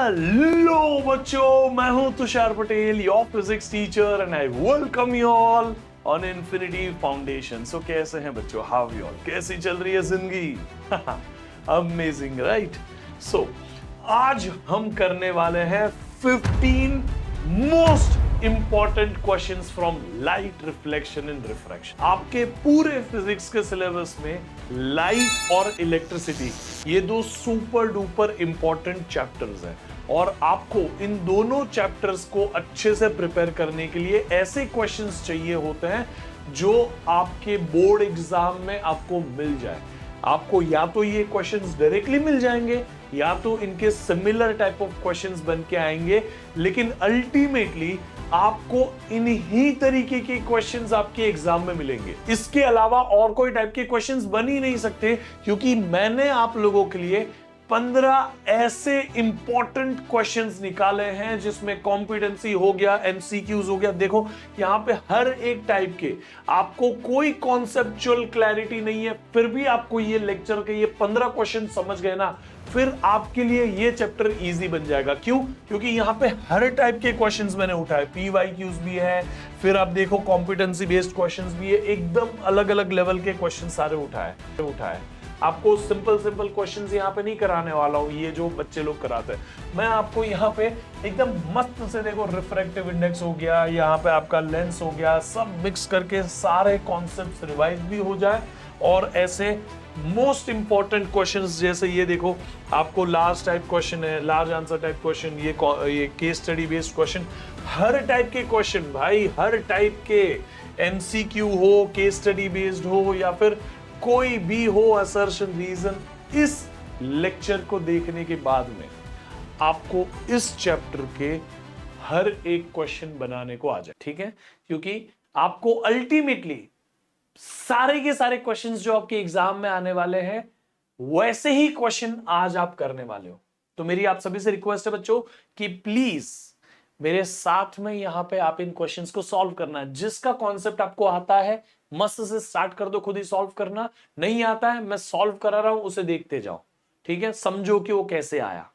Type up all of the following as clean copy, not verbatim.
Hello बच्चों, मैं हूं Tushar Patel, your physics teacher, and I welcome you all on infinity foundation. So कैसे हैं बच्चों? How you all? कैसी चल रही है जिंदगी? Amazing, right? सो आज हम करने वाले हैं 15 most important questions from light, reflection and refraction. आपके पूरे फिजिक्स के सिलेबस में लाइट और इलेक्ट्रिसिटी, ये दो सुपर डुपर इंपॉर्टेंट चैप्टर्स हैं, और आपको इन दोनों चैप्टर्स को अच्छे से प्रिपेयर करने के लिए ऐसे क्वेश्चंस चाहिए होते हैं जो आपके बोर्ड एग्जाम में आपको मिल जाए। आपको या तो ये क्वेश्चंस डायरेक्टली मिल जाएंगे या तो इनके सिमिलर टाइप ऑफ क्वेश्चंस बन के आएंगे, लेकिन अल्टीमेटली आपको इन्हीं तरीके के क्वेश्चंस आपके एग्जाम में मिलेंगे। इसके अलावा और कोई टाइप के क्वेश्चंस बन ही नहीं सकते, क्योंकि मैंने आप लोगों के लिए 15 ऐसे इंपॉर्टेंट क्वेश्चंस निकाले हैं जिसमें कॉम्पिटेंसी हो गया, एमसीक्यूज हो गया। देखो यहां पे हर एक टाइप के, आपको कोई कॉन्सेप्चुअल क्लैरिटी नहीं है, फिर भी आपको ये लेक्चर के ये 15 क्वेश्चन समझ गए ना, फिर आपके लिए ये चैप्टर इजी बन जाएगा। क्यों? क्योंकि यहाँ पे हर टाइप के क्वेश्चंस मैंने उठाए, पीवाईक्यूज भी है, फिर आप देखो कॉम्पिटेंसी बेस्ड क्वेश्चंस भी है, एकदम अलग अलग लेवल के क्वेश्चन सारे उठाए। आपको सिंपल क्वेश्चंस यहाँ पे नहीं कराने वाला हूँ, ये जो बच्चे लोग कराते हैं। मैं आपको यहाँ पे एकदम मस्त से, देखो रिफ्रैक्टिव इंडेक्स हो गया, यहाँ पे आपका लेंस हो गया, सब मिक्स करके सारे कॉन्सेप्ट्स रिवाइज भी हो जाए, और ऐसे मोस्ट इंपॉर्टेंट क्वेश्चंस जैसे ये देखो, आपको लार्ज टाइप क्वेश्चन है, लार्ज आंसर टाइप क्वेश्चन, ये केस स्टडी बेस्ड क्वेश्चन, हर टाइप के क्वेश्चन भाई, हर टाइप के, एमसीक्यू हो, केस स्टडी बेस्ड हो, या फिर कोई भी हो, असर्शन, रीजन, इस लेक्चर को देखने के बाद में आपको इस चैप्टर के हर एक क्वेश्चन बनाने को आ जाए, ठीक है? क्योंकि आपको अल्टीमेटली सारे के सारे क्वेश्चंस जो आपके एग्जाम में आने वाले हैं, वैसे ही क्वेश्चन आज आप करने वाले हो। तो मेरी आप सभी से रिक्वेस्ट है बच्चों कि प्लीज मेरे साथ में यहां पे आप इन क्वेश्चंस को सॉल्व करना है। जिसका कॉन्सेप्ट आपको आता है मस्त से स्टार्ट कर दो खुद ही सॉल्व करना, नहीं आता है मैं सॉल्व करा रहा हूं, उसे देखते जाओ, ठीक है? समझो कि वो कैसे आया,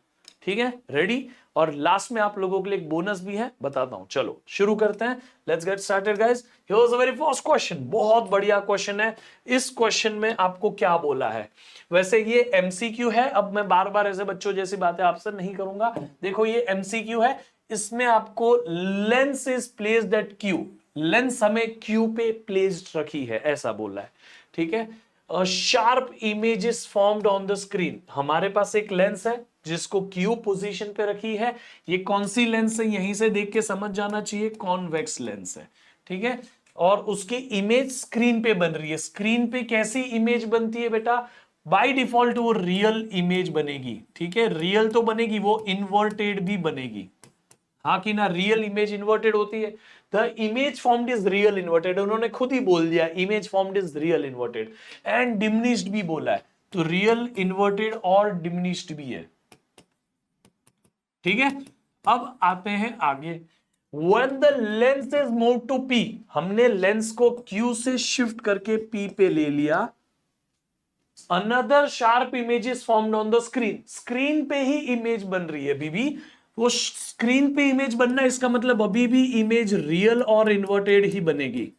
ठीक है? रेडी? और लास्ट में आप लोगों के लिए एक बोनस भी है, बताता हूं। चलो शुरू करते हैं, let's get started guys. Here is a very first question, बहुत बढ़िया क्वेश्चन है। इस क्वेश्चन में आपको क्या बोला है? वैसे ये एमसीक्यू है, अब मैं बार बार ऐसे बच्चों जैसी बातें आपसे नहीं करूंगा। देखो ये एमसीक्यू है, इसमें आपको lens is placed at Q, lens हमें क्यू पे प्लेस्ड रखी है, ऐसा बोला है, ठीक है? Sharp image is formed on the screen, हमारे पास एक लेंस है जिसको क्यू पोजीशन पे रखी है। ये कौन सी लेंस है? यहीं से देख के समझ जाना चाहिए, कॉन्वेक्स लेंस है, ठीक है? और उसकी इमेज स्क्रीन पे बन रही है। स्क्रीन पे कैसी इमेज बनती है बेटा? बाय डिफॉल्ट वो रियल इमेज बनेगी, ठीक है? रियल तो बनेगी, वो इन्वर्टेड भी बनेगी, हाँ कि ना? रियल इमेज इन्वर्टेड होती है। The image formed is real inverted, उन्होंने खुद ही बोल दिया image formed is real inverted, and diminished भी बोला है, तो रियल इन्वर्टेड और डिमिनिश्ड भी है, ठीक है? अब आते हैं आगे। When the lens is moved to P, हमने लेंस को Q से शिफ्ट करके P पे ले लिया। Another sharp image is formed on the screen, screen पे ही इमेज बन रही है अभी भी, वो स्क्रीन पे इमेज बनना, इसका मतलब अभी भी इमेज रियल और इन्वर्टेड ही बनेगी,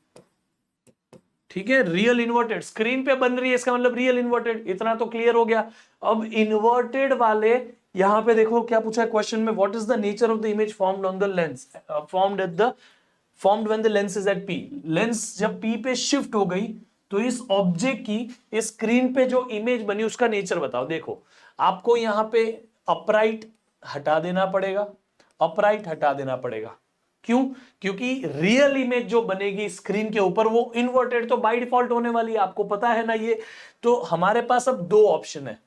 ठीक है? रियल इन्वर्टेड स्क्रीन पे बन रही है, इसका मतलब रियल इन्वर्टेड, इतना तो क्लियर हो गया। अब इन्वर्टेड वाले यहां पे देखो क्या पूछा है क्वेश्चन में, what is the nature of the image formed on the lens, formed when the lens is at P. Lens जब पी पे शिफ्ट हो गई तो इस ऑब्जेक्ट की इस स्क्रीन पे जो इमेज बनी उसका नेचर बताओ। देखो आपको यहां पे अपराइट हटा देना पड़ेगा, अपराइट हटा देना पड़ेगा। क्यों? क्योंकि रियल इमेज जो बनेगी स्क्रीन के ऊपर वो इन्वर्टेड तो बाय डिफॉल्ट होने वाली है, आपको पता है ना ये। तो हमारे पास अब दो ऑप्शन है,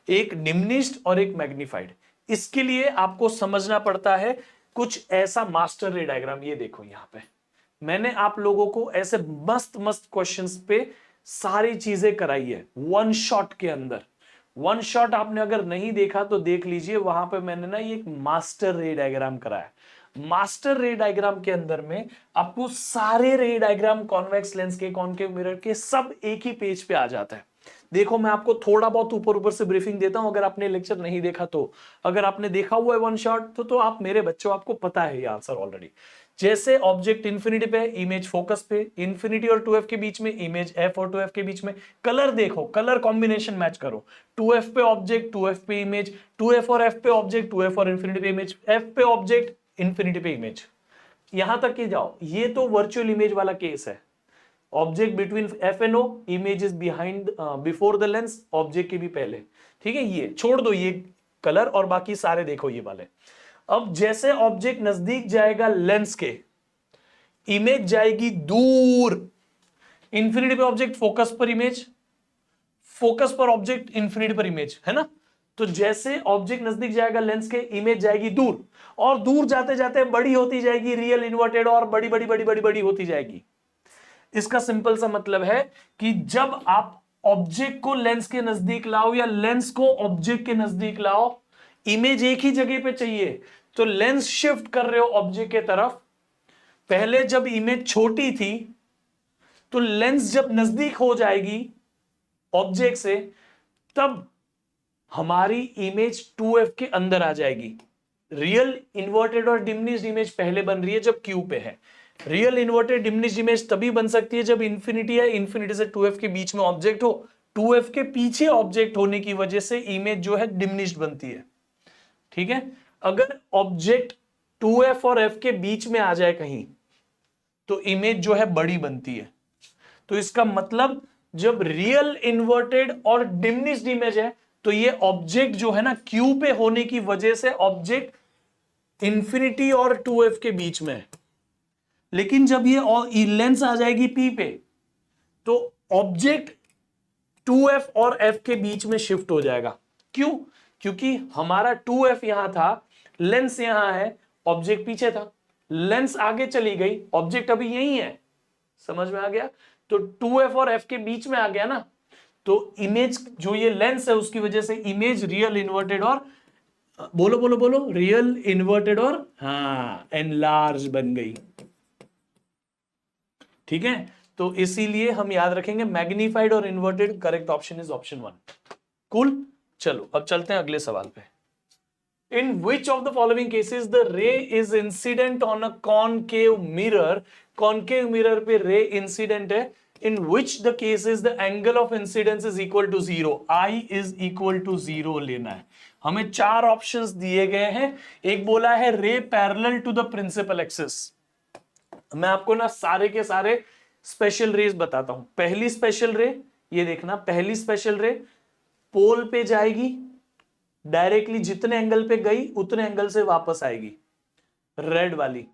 एक डिमिनिश्ड और एक मैग्नीफाइड। इसके लिए आपको समझना पड़ता है कुछ ऐसा मास्टर रे डायग्राम। ये देखो यहां पे मैंने आप लोगों को ऐसे मस्त मस्त क्वेश्चंस पे सारी चीजें कराई है वन शॉट के अंदर। वन शॉट आपने अगर नहीं देखा तो देख लीजिए, वहां पे मैंने ना ये एक मास्टर रे डायग्राम कराया। मास्टर रे डायग्राम के अंदर में आपको सारे रे डायग्राम कॉन्वेक्स लेंस के, कॉनकेव मिरर के, सब एक ही पेज पे आ जाता है। देखो मैं आपको थोड़ा बहुत ऊपर ऊपर से ब्रीफिंग देता हूं, अगर आपने लेक्चर नहीं देखा तो। अगर आपने देखा हुआ है वन शॉट तो आप मेरे बच्चों, आपको पता है ये आंसर ऑलरेडी। जैसे ऑब्जेक्ट इन्फिनिटी पे, इमेज फोकस पे, इन्फिनिटी और 2f के बीच में, इमेज f और 2f के बीच में। कलर देखो, कलर कॉम्बिनेशन मैच करो। 2f पे ऑब्जेक्ट, 2f पे इमेज, 2f और f पे ऑब्जेक्ट, 2f और इन्फिनिटी पे इमेज, f पे ऑब्जेक्ट, इन्फिनिटी पे इमेज। यहां तक ही जाओ, ये तो वर्चुअल इमेज वाला केस है। Object between F and O, image is behind before the lens, object के भी पहले। ठीक है, ये छोड़ दो ये कलर और बाकी सारे देखो ये वाले। अब जैसे ऑब्जेक्ट नजदीक जाएगा लेंस के, इमेज जाएगी दूर। इंफिनिटी पे ऑब्जेक्ट, फोकस पर इमेज, फोकस पर ऑब्जेक्ट, इंफिनिटी पर इमेज, है ना। तो जैसे ऑब्जेक्ट नजदीक जाएगा लेंस के, इमेज जाएगी दूर, और दूर जाते जाते बड़ी होती जाएगी, रियल इन्वर्टेड, और बड़ी बड़ी बड़ी बड़ी बड़ी होती जाएगी। इसका सिंपल सा मतलब है कि जब आप ऑब्जेक्ट को लेंस के नजदीक लाओ या लेंस को ऑब्जेक्ट के नजदीक लाओ, इमेज एक ही जगह पे चाहिए, तो लेंस शिफ्ट कर रहे हो ऑब्जेक्ट के तरफ। पहले जब इमेज छोटी थी, तो लेंस जब नजदीक हो जाएगी ऑब्जेक्ट से, तब हमारी इमेज 2f के अंदर आ जाएगी। रियल इन्वर्टेड और डिमिनिश्ड इमेज पहले बन रही है जब क्यू पे है। रियल इन्वर्टेड डिमिनिश्ड इमेज तभी बन सकती है जब इंफिनिटी है, इंफिनिटी से 2f के बीच में ऑब्जेक्ट हो, 2f के पीछे ऑब्जेक्ट होने की वजह से इमेज जो है डिमिनिश्ड बनती है। ठीक है, अगर ऑब्जेक्ट 2f और f के बीच में आ जाए कहीं, तो इमेज जो है बड़ी बनती है। तो इसका मतलब जब रियल इन्वर्टेड और डिमिनिश्ड इमेज है, तो ये ऑब्जेक्ट जो है ना क्यू पे होने की वजह से ऑब्जेक्ट इंफिनिटी और 2f के बीच में है। लेकिन जब ये लेंस आ जाएगी P पे, तो ऑब्जेक्ट 2f और f के बीच में शिफ्ट हो जाएगा। क्यों? क्योंकि हमारा 2f यहां था, लेंस यहां है, ऑब्जेक्ट पीछे था। लेंस आगे चली गई, ऑब्जेक्ट अभी यही है। समझ में आ गया? तो 2f और f के बीच में आ गया ना, तो इमेज जो ये लेंस है उसकी वजह से इमेज रियल इन्वर्टेड और, बोलो बोलो बोलो, रियल इन्वर्टेड और एनलार्ज बन गई। ठीक है, तो इसीलिए हम याद रखेंगे मैग्नीफाइड और inverted, correct option is option 1। Cool, चलो अब चलते हैं अगले सवाल पे। In which of the following cases the ray is incident on a concave mirror? Concave mirror पे ray incident है। In which the cases the angle of incidence is equal to 0? I is equal to 0 लेना है। हमें 4 options दिए गए हैं। एक बोला है ray parallel to the principal axis। मैं आपको ना सारे के सारे स्पेशल रेज बताता हूं। पहली स्पेशल रे, ये देखना, पहली स्पेशल रे पोल पे जाएगी, डायरेक्टली जितने एंगल पे गई उतने एंगल से वापस आएगी, रेड वाली,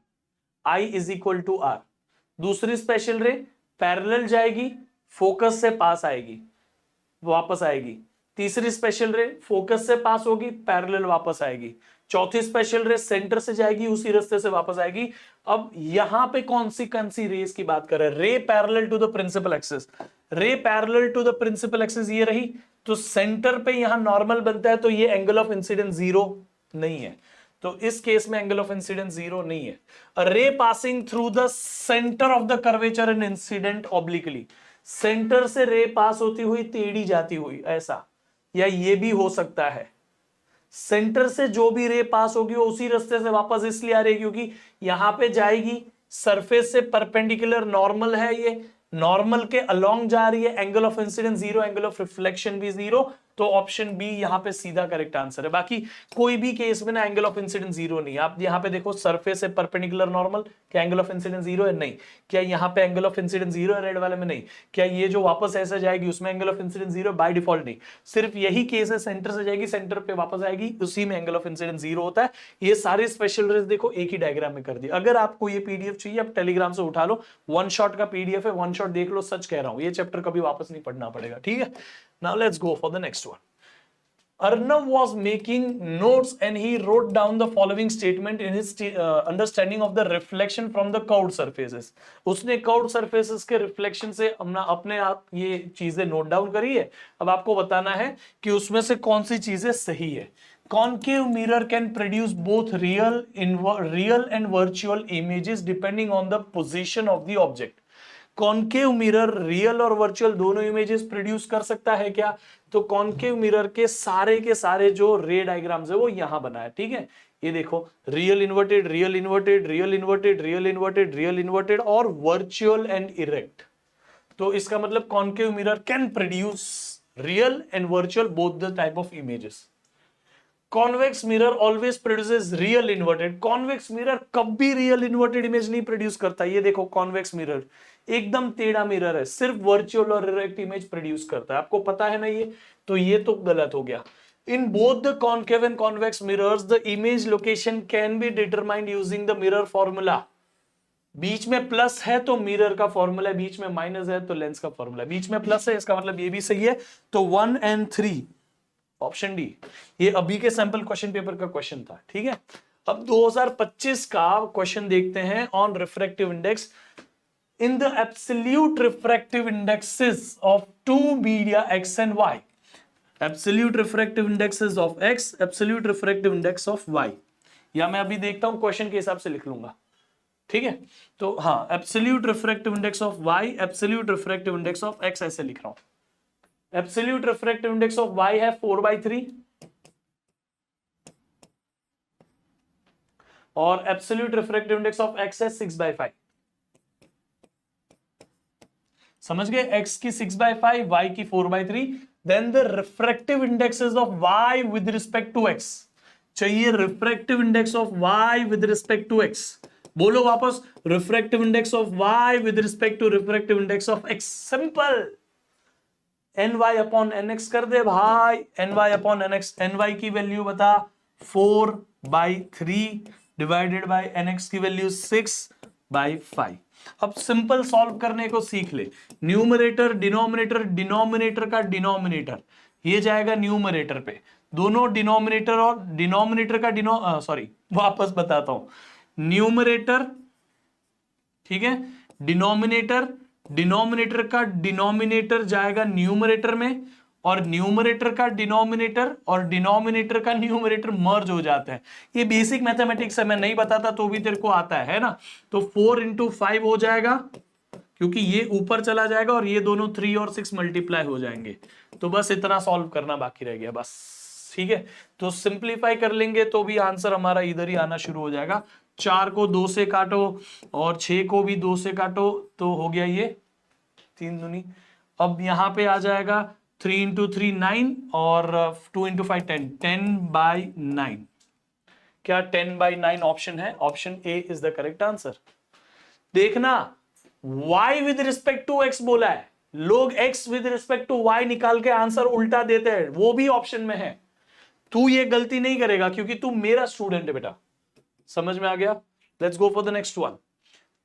I is equal to R. दूसरी स्पेशल रे पैरेलल जाएगी, फोकस से पास आएगी, वापस आएगी। तीसरी स्पेशल रे फोकस से पास होगी, पैरेलल वापस आएगी। चौथी स्पेशल रे सेंटर से जाएगी, उसी रास्ते से वापस आएगी। अब यहां पे कौन सी रेस की बात कर रहे हैं? Ray parallel to the principal axis. Ray parallel to the principal axis ये रही, तो सेंटर पे यहां नॉर्मल बनता है, तो ये एंगल ऑफ इंसिडेंस 0 नहीं है। तो इस केस में एंगल ऑफ इंसिडेंस 0 नहीं है। रे passing through the centre of the curvature and incident obliquely, centre से रे पास होती हुई टेढ़ी जाती हुई, ऐसा, या ये भी हो सकता है सेंटर से जो भी रे पास होगी वो उसी रास्ते से वापस इसलिए आ रही है क्योंकि यहां पे जाएगी, सरफेस से परपेंडिकुलर नॉर्मल है, ये नॉर्मल के अलोंग जा रही है, angle of incidence 0, angle of reflection भी 0। तो ऑप्शन बी यहां पे सीधा करेक्ट आंसर है। बाकी कोई भी केस में ना एंगल ऑफ इंसिडेंस 0 नहीं है। आप यहां पे देखो, सरफेस से परपेंडिकुलर नॉर्मल, क्या एंगल ऑफ इंसिडेंस 0 है? नहीं। क्या यहां पे एंगल ऑफ इंसिडेंस 0 है रेड वाले में? नहीं। क्या ये जो वापस ऐसे जाएगी उसमें angle of incidence 0 by default? नहीं। सिर्फ यही केस है, सेंटर से जाएगी, सेंटर पे वापस आएगी, उसी में एंगल ऑफ इंसिडेंस 0 होता है। ये सारे स्पेशल रेस देखो एक ही डायग्राम में कर दिया। अगर आपको ये पीडीएफ चाहिए, आप टेलीग्राम से उठा लो, वन शॉट का पीडीएफ है, वन शॉट देख लो। सच कह रहा हूं, ये चैप्टर कभी वापस नहीं पढ़ना पड़ेगा। ठीक है, now let's go for the next one. Arnav was making notes and he wrote down the following statement in his understanding of the reflection from the curved surfaces. उसने curved surfaces के reflection से अपने आप ये चीजें note down करी है। अब आपको बताना है कि उसमें से कौन सी चीजें सही है। Concave mirror can produce both real and virtual images depending on the position of the object. Concave mirror real और वर्चुअल दोनों इमेजेस प्रोड्यूस कर सकता है क्या? तो कॉन्केव मिरर के सारे जो रे डायग्राम्स है वो यहां बना है, ठीक है। ये देखो, real inverted, real inverted, real inverted, real inverted, real inverted और वर्चुअल एंड इरेक्ट। तो इसका मतलब concave mirror can produce real and virtual both the type of images. Convex mirror always produces real inverted. Convex mirror कभी real inverted image नहीं produce करता। ये देखो, convex mirror एकदम टेढ़ा मिरर है, सिर्फ वर्चुअल और इरेक्ट इमेज प्रोड्यूस करता है। आपको पता है ना ये, तो ये तो गलत हो गया। In both the concave and convex mirrors the image location can be determined using the mirror formula. बीच में प्लस है तो मिरर का फॉर्मूला है, बीच में माइनस है तो लेंस का फॉर्मूला है। बीच में प्लस है, इसका मतलब ये भी सही है। तो 1 और 3 ऑप्शन डी। ये अभी के सैंपल क्वेश्चन पेपर का क्वेश्चन था, ठीक है। अब 2025 का क्वेश्चन देखते हैं on refractive index. In the absolute refractive indexes of two media X and Y. Absolute refractive indexes of X, absolute refractive index of Y. या मैं अभी देखता हूं क्वेश्चन के हिसाब से लिख लूंगा, ठीक है। तो हाँ, absolute refractive index of Y, absolute refractive index of X ऐसे लिख रहा हूं। Absolute refractive index of y है 4/3 और absolute refractive index of x है 6/5। समझ गए? x की 6/5, y की 4/3। Then the refractive indexes of y with respect to x। चाहिए refractive index of y with respect to x। बोलो वापस, refractive index of y with respect to refractive index of x। Simple, ny upon nx कर दे भाई। ny upon nx, ny की value बता 4/3 divided by nx की value 6/5। अब simple solve करने को सीख ले। न्यूमरेटर डिनोमिनेटर, डिनोमिनेटर का डिनोमिनेटर ये जाएगा न्यूमरेटर पे। दोनों डिनोमिनेटर और डिनोमिनेटर का सॉरी वापस बताता हूं। न्यूमरेटर, ठीक है, डिनोमिनेटर, डिनोमिनेटर का डिनोमिनेटर जाएगा न्यूमरेटर में और न्यूमरेटर का डिनोमिनेटर और डिनोमिनेटर का न्यूमरेटर मर्ज हो जाते हैं। ये बेसिक मैथमेटिक्स है, मैं नहीं बताता तो भी तेरे को आता है ना। तो 4 × 5 हो जाएगा क्योंकि ये ऊपर चला जाएगा और ये दोनों 3 और 6 मल्टीप्लाई हो जाएंगे। तो बस इतना सॉल्व करना बाकी रह गया बस, ठीक है। तो सिंप्लीफाई कर लेंगे तो भी आंसर हमारा इधर ही आना शुरू हो जाएगा। 4 को 2 से काटो और 6 को भी 2 से काटो तो हो गया ये 3 दूनी। अब यहां पे आ जाएगा 3 × 3 9 और 2 × 5 10, 10/9। क्या 10/9 ऑप्शन है? Option A is the correct answer. देखना, y with respect to x बोला है, लोग x with respect to y निकाल के आंसर उल्टा देते हैं, वो भी ऑप्शन में है। तू ये गलती नहीं करेगा क्योंकि तू मेरा स्टूडेंट है बेटा। समझ में आ गया? Let's go for the next one.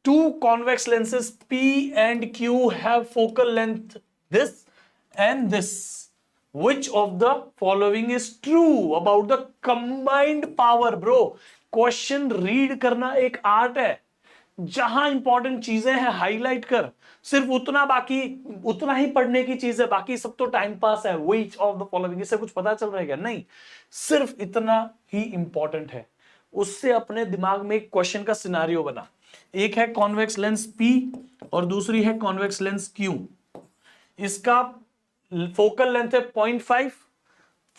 Two convex lenses P and Q have focal length this and this. Which of the following is true about the combined power? Bro, question read करना एक art है। जहां important चीजें हैं highlight कर, सिर्फ उतना, बाकी उतना ही पढ़ने की चीज है, बाकी सब तो टाइम पास है। Which of the following, इससे कुछ पता चल रहा है क्या? नहीं, सिर्फ इतना ही इंपॉर्टेंट है। उससे अपने दिमाग में एक क्वेश्चन का सिनारियो बना। एक है कॉन्वेक्स लेंस P और दूसरी है कॉन्वेक्स लेंस Q। इसका फोकल लेंथ है 0.5।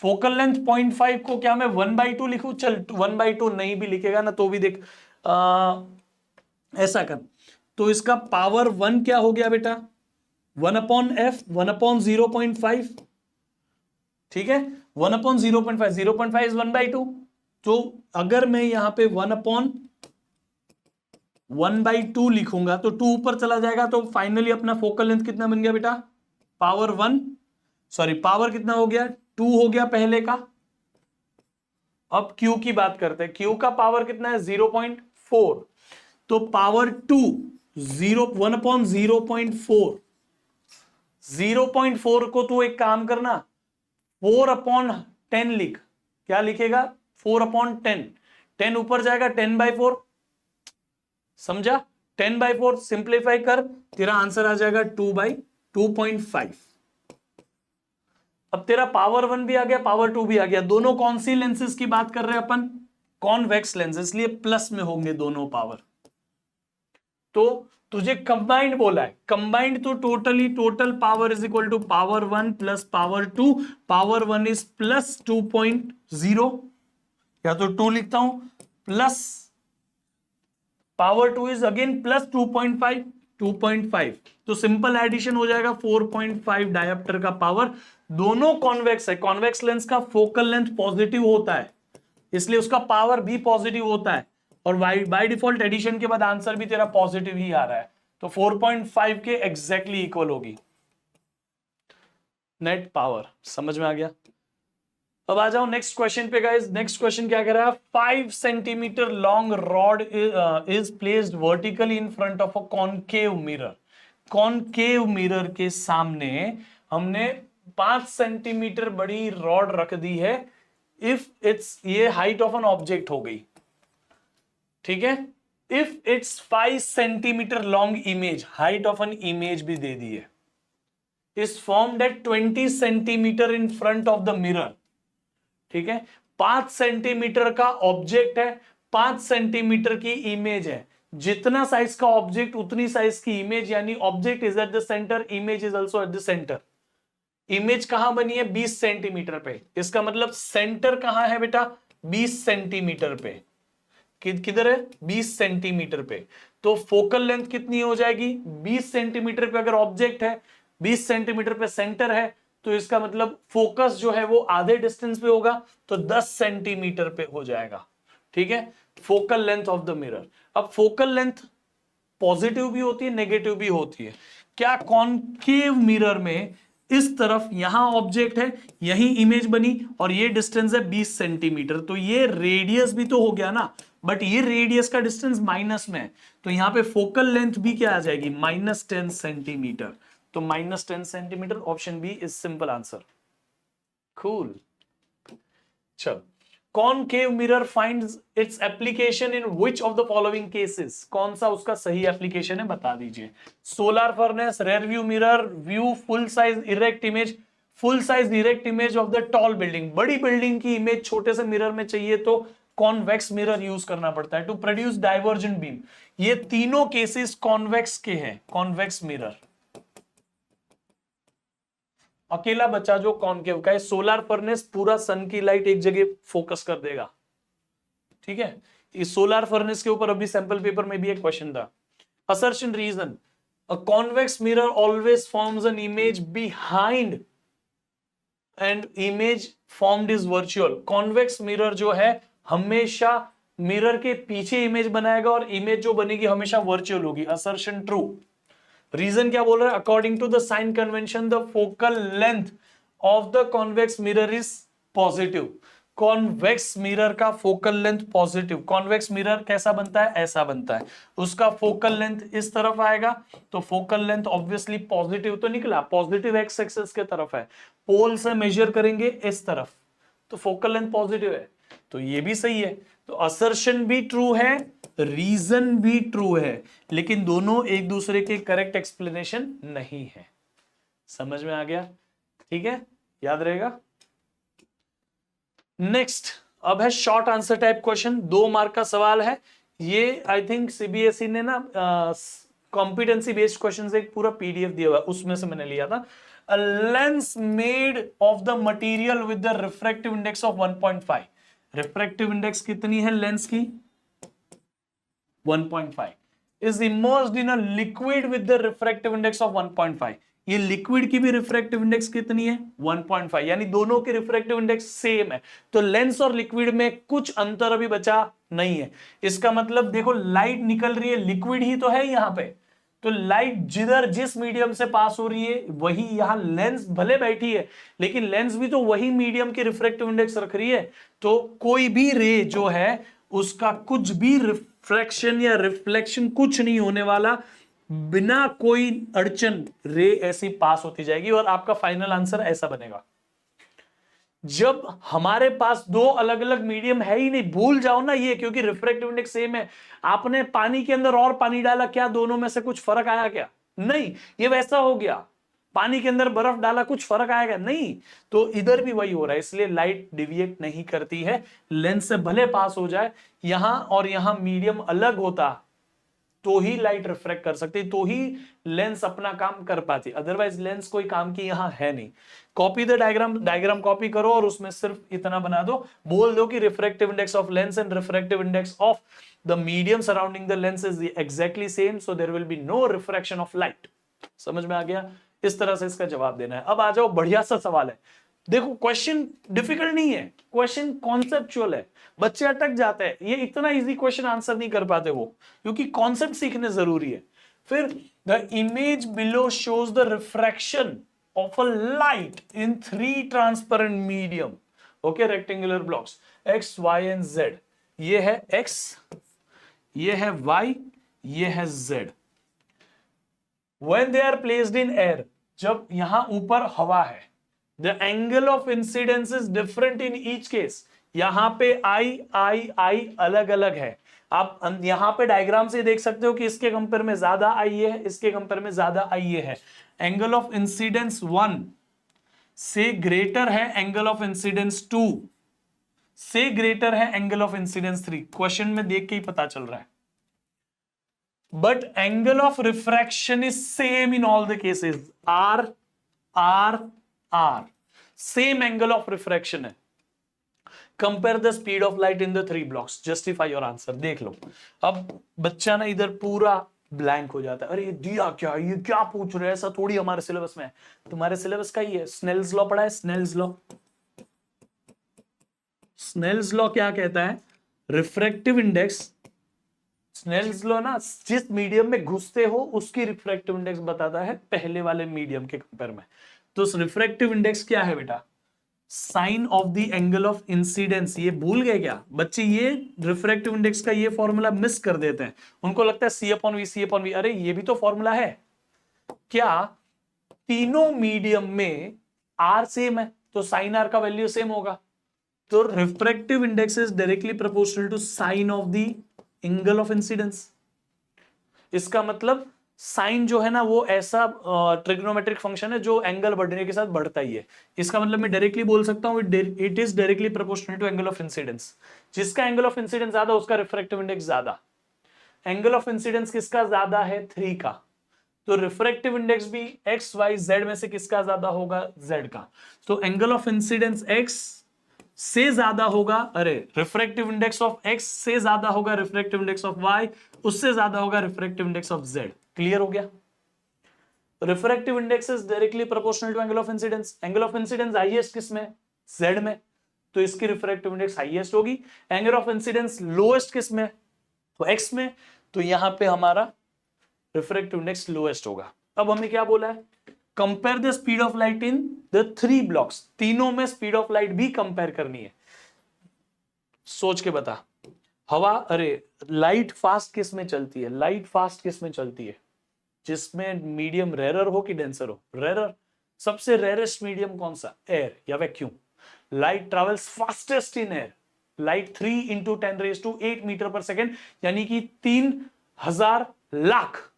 फोकल लेंथ 0.5 को क्या मैं 1/2 लिखूं? चल 1/2 नहीं भी लिखेगा ना तो भी देख, ऐसा कर। तो इसका पावर 1 क्या हो गया बेटा? 1/f, 1/0.5, ठीक है। 1/0.5, 0.5 इज 1/2। तो अगर मैं यहां पे 1/1/2 लिखूंगा तो 2 ऊपर चला जाएगा, तो फाइनली अपना फोकल लेंथ कितना बन गया बेटा? पावर 1, सॉरी पावर कितना हो गया? 2 हो गया पहले का। अब Q की बात करते हैं। Q का पावर कितना है? 0.4। तो पावर 2 1/0.4। 0.4 को तू एक काम करना, 4/10 लिख। क्या लिखेगा? 4/10। 10 ऊपर जाएगा, 10/4। समझा? 10/4 सिंप्लीफाई कर, तेरा आंसर आ जाएगा 2/2.5। अब तेरा पावर 1 भी आ गया, पावर 2 भी आ गया। दोनों कौन सी लेंसेज की बात कर रहे हैं अपन? कॉन्वेक्स लेंस, इसलिए प्लस में होंगे दोनों पावर। तो तुझे कंबाइंड बोला है, कंबाइंड तो total power is equal to power 1 plus power 2, power 1 is plus 2.0, या तो 2 लिखता हूं, plus power 2 is again plus 2.5, 2.5, तो सिंपल एडिशन हो जाएगा 4.5 डायोप्टर का पावर। दोनों कॉन्वेक्स है, कॉन्वेक्स लेंस का फोकल लेंथ पॉजिटिव होता है, इसलिए उसका पावर भी पॉजिटिव होता है, और बाय डिफॉल्ट एडिशन के बाद आंसर भी तेरा पॉजिटिव ही आ रहा है, तो 4.5 के एग्जैक्टली इक्वल होगी नेट पावर। समझ में आ गया? अब आ जाओ नेक्स्ट क्वेश्चन पे गाइस। नेक्स्ट क्वेश्चन क्या कह रहा है, 5 centimetre long rod is placed vertically in front of a concave mirror. Concave mirror के सामने हमने 5 सेंटीमीटर बड़ी रॉड रख दी है, इफ इट्स, ये हाइट ऑफ एन ऑब्जेक्ट हो गई, ठीक है। If it's 5 centimetre long image, height of an image भी दे दी है, is formed eight 20 centimetre in front of the mirror, ठीक है। 5 सेंटीमीटर का ऑब्जेक्ट है, 5 सेंटीमीटर की इमेज है, जितना साइज का ऑब्जेक्ट उतनी साइज की इमेज, यानी object is at the centre, image is also at the centre. Image कहां बनी है, 20 सेंटीमीटर पे, इसका मतलब सेंटर कहां है बेटा, 20 सेंटीमीटर पे। किधर है, 20 सेंटीमीटर पे। तो फोकल लेंथ कितनी हो जाएगी, 20 सेंटीमीटर पे अगर ऑब्जेक्ट है, 20 सेंटीमीटर पे सेंटर है, तो इसका मतलब फोकस जो है वो आधे डिस्टेंस पे होगा, तो 10 सेंटीमीटर पे हो जाएगा, ठीक है, focal length of the mirror. अब फोकल लेंथ पॉजिटिव भी होती है, नेगेटिव भी होती है। क्या कॉनकेव मिरर में इस तरफ यहां ऑब्जेक्ट है, यही इमेज बनी, और ये डिस्टेंस है 20 सेंटीमीटर, तो ये रेडियस भी तो हो गया ना, बट ये रेडियस का डिस्टेंस माइनस में है, तो यहां पे फोकल लेंथ भी क्या आ जाएगी, -10 सेंटीमीटर। तो -10 centimeter, option B is simple answer. Cool. चल, concave mirror finds its application in which of the following cases, कौन सा उसका सही एप्लीकेशन है बता दीजिए। Solar furnace, rear view mirror, view full size erect image, full size erect image of the tall building, बड़ी building की image छोटे से मिरर में चाहिए तो कॉन्वेक्स मिरर यूज करना पड़ता है टू प्रोड्यूस डाइवर्जेंट बीम। ये तीनों केसेस कॉन्वेक्स के हैं, कॉन्वेक्स मिरर। अकेला बच्चा जो कॉनकेव का है, सोलर फर्नेस पूरा सन की लाइट एक जगह फोकस कर देगा, ठीक है। इस सोलर फर्नेस के ऊपर अभी सैंपल पेपर में भी एक क्वेश्चन था। Assertion reason, a convex mirror always forms an image behind and image formed is virtual. Convex mirror जो है हमेशा मिरर के पीछे इमेज बनाएगा, और इमेज जो बनेगी हमेशा वर्चुअल होगी। Assertion true. रीजन क्या बोल रहा है, according to the sign convention the focal length of the convex mirror is positive. Convex mirror का focal length positive. Convex mirror कैसा बनता है, ऐसा बनता है, उसका फोकल लेंथ इस तरफ आएगा, तो फोकल लेंथ ऑब्वियसली पॉजिटिव तो निकला, पॉजिटिव एक्स एक्सिस के तरफ है, पोल से मेजर करेंगे इस तरफ, तो फोकल लेंथ पॉजिटिव है, तो ये भी सही है। तो असर्शन भी ट्रू है, रीजन भी ट्रू है, लेकिन दोनों एक दूसरे के करेक्ट एक्सप्लेनेशन नहीं है। समझ में आ गया, ठीक है, याद रहेगा। नेक्स्ट, अब है short answer type question, 2 mark का सवाल है ये। आई थिंक सीबीएसई ने ना कॉम्पिटेंसी बेस्ड क्वेश्चन से एक पूरा पीडीएफ दिया हुआ, उसमें से मैंने लिया था। A lens made of the material with the refractive index of 1.5. refractive index कितनी है लेंस की, 1.5, is immersed in a liquid with the refractive index of 1.5. ये लिक्विड की भी रिफ्रैक्टिव इंडेक्स कितनी है, 1.5, यानी दोनों के रिफ्रैक्टिव इंडेक्स सेम है, तो लेंस और लिक्विड में कुछ अंतर अभी बचा नहीं है। इसका मतलब देखो, लाइट निकल रही है, लिक्विड ही तो है यहां पे, तो लाइट जिधर जिस मीडियम से पास हो रही है वही यहां लेंस भले बैठी है, लेकिन लेंस भी तो वही मीडियम की रिफ्रैक्टिव इंडेक्स रख रही है, तो कोई भी रे जो है उसका कुछ भी रिफ्रैक्शन या रिफ्लेक्शन कुछ नहीं होने वाला, बिना कोई अड़चन रे ऐसी पास होती जाएगी, और आपका फाइनल आंसर ऐसा बनेगा। जब हमारे पास 2 अलग अलग मीडियम है ही नहीं, भूल जाओ ना ये, क्योंकि रिफ्रैक्टिव इंडेक्स सेम है, आपने पानी के अंदर और पानी डाला, क्या दोनों में से कुछ फर्क आया क्या, नहीं, ये वैसा हो गया। पानी के अंदर बर्फ डाला, कुछ फर्क आएगा नहीं, तो इधर भी वही हो रहा है, इसलिए लाइट डिविएट नहीं करती है, लेंस से भले पास हो जाए, यहां और यहां मीडियम अलग होता तो ही लाइट रिफ्रैक्ट कर सकती, तो ही लेंस अपना काम कर पाती, अदरवाइज लेंस कोई काम की यहां है नहीं। Copy the diagram, diagram copy करो और उसमें सिर्फ इतना बना दो, बोल दो कि refractive index of lens and refractive index of the medium surrounding the lens is exactly same, so there will be no refraction of light. समझ में आ गया? इस तरह से इसका जवाब देना है। अब आ जाओ, बढ़िया सा सवाल है, देखो क्वेश्चन डिफिकल्ट नहीं है, क्वेश्चन कॉन्सेप्चुअल है, बच्चे अटक जाते हैं, ये इतना इजी क्वेश्चन आंसर नहीं कर पाते वो, क्योंकि कॉन्सेप्ट सीखने जरूरी है। फिर the image below shows the refraction of a light in 3 transparent medium, okay, rectangular blocks X Y and Z. ये है एक्स, ये है वाई, ये है Z. When they are placed in air, जब यहां ऊपर हवा है, the angle of incidence is different in each case। यहां पे I अलग अलग है। आप यहां पे डायग्राम से देख सकते हो कि इसके कंपेयर में ज्यादा आई है, इसके कंपेयर में ज्यादा आई है। एंगल ऑफ इंसिडेंस 1 से ग्रेटर है एंगल ऑफ इंसिडेंस 2 से ग्रेटर है एंगल ऑफ इंसिडेंस 3। क्वेश्चन में देख के ही पता चल रहा है। But angle of refraction is same in all the cases, R। Same angle of refraction है। Compare the speed of light in the 3 blocks, justify your answer। देख लो, अब बच्चा ना इधर पूरा ब्लैंक हो जाता है, अरे दिया क्या, ये क्या पूछ रहे हैं, ऐसा थोड़ी हमारे सिलेबस में है। तुम्हारे सिलेबस का ही है, स्नेल्स लॉ पढ़ा है, स्नेल्स लॉ। स्नेल्स लॉ क्या कहता है? रिफ्रैक्टिव इंडेक्स, स्नेल्स लॉ ना, जिस मीडियम में घुसते हो उसकी रिफ्रैक्टिव इंडेक्स बताता है पहले वाले मीडियम के कंपेयर में। तो रिफ्रैक्टिव इंडेक्स क्या है बेटा? Sine of the angle of incidence. ये भूल गए क्या बच्चे? ये रिफ्रैक्टिव इंडेक्स का ये फॉर्मूला मिस कर देते हैं, उनको लगता है C/V। अरे ये भी तो फॉर्मूला है। क्या तीनों मीडियम में R सेम है तो साइन R का वैल्यू सेम होगा। तो refractive index is directly proportional to sine of the angle of incidence. इसका मतलब साइन जो है ना वो ऐसा ट्रिग्नोमेट्रिक फंक्शन है जो एंगल बढ़ने के साथ बढ़ता ही है। इसका मतलब मैं डायरेक्टली बोल सकता हूं it is directly proportional to angle of incidence. जिसका एंगल ऑफ इंसिडेंस ज्यादा उसका रिफ्रैक्टिव इंडेक्स ज्यादा। एंगल ऑफ इंसिडेंस किसका ज्यादा है? 3 का। तो रिफ्रैक्टिव इंडेक्स भी एक्स वाई जेड में से किसका ज्यादा होगा? जेड का। तो एंगल ऑफ इंसिडेंस एक्स से ज्यादा होगा, अरे रिफ्रैक्टिव इंडेक्स ऑफ एक्स से ज्यादा होगा रिफ्रैक्टिव इंडेक्स ऑफ वाई, उससे ज्यादा होगा refractive index of Z. Clear हो गया? Refractive index is directly proportional to angle of incidence. Angle of incidence highest किस में? जेड में, तो इसकी रिफ्रैक्टिव इंडेक्स हाईएस्ट होगी। एंगल ऑफ इंसिडेंस लोएस्ट किस में? तो एक्स में, तो यहां पे हमारा रिफ्रैक्टिव इंडेक्स लोएस्ट होगा। अब हमें क्या बोला है? Compare the speed of light in the 3 blocks. तीनों में स्पीड ऑफ लाइट भी कंपेयर करनी है। सोच के बता, हवा, अरे लाइट फास्ट किस में चलती है? लाइट फास्ट किस में चलती है? जिसमें मीडियम रेरर हो कि डेंसर हो? रेरर। सबसे रेयरेस्ट मीडियम कौन सा? एयर या vacuum. Light travels fastest in air. Light 3 × 10⁸ metre per second, यानी कि 3,000 lakh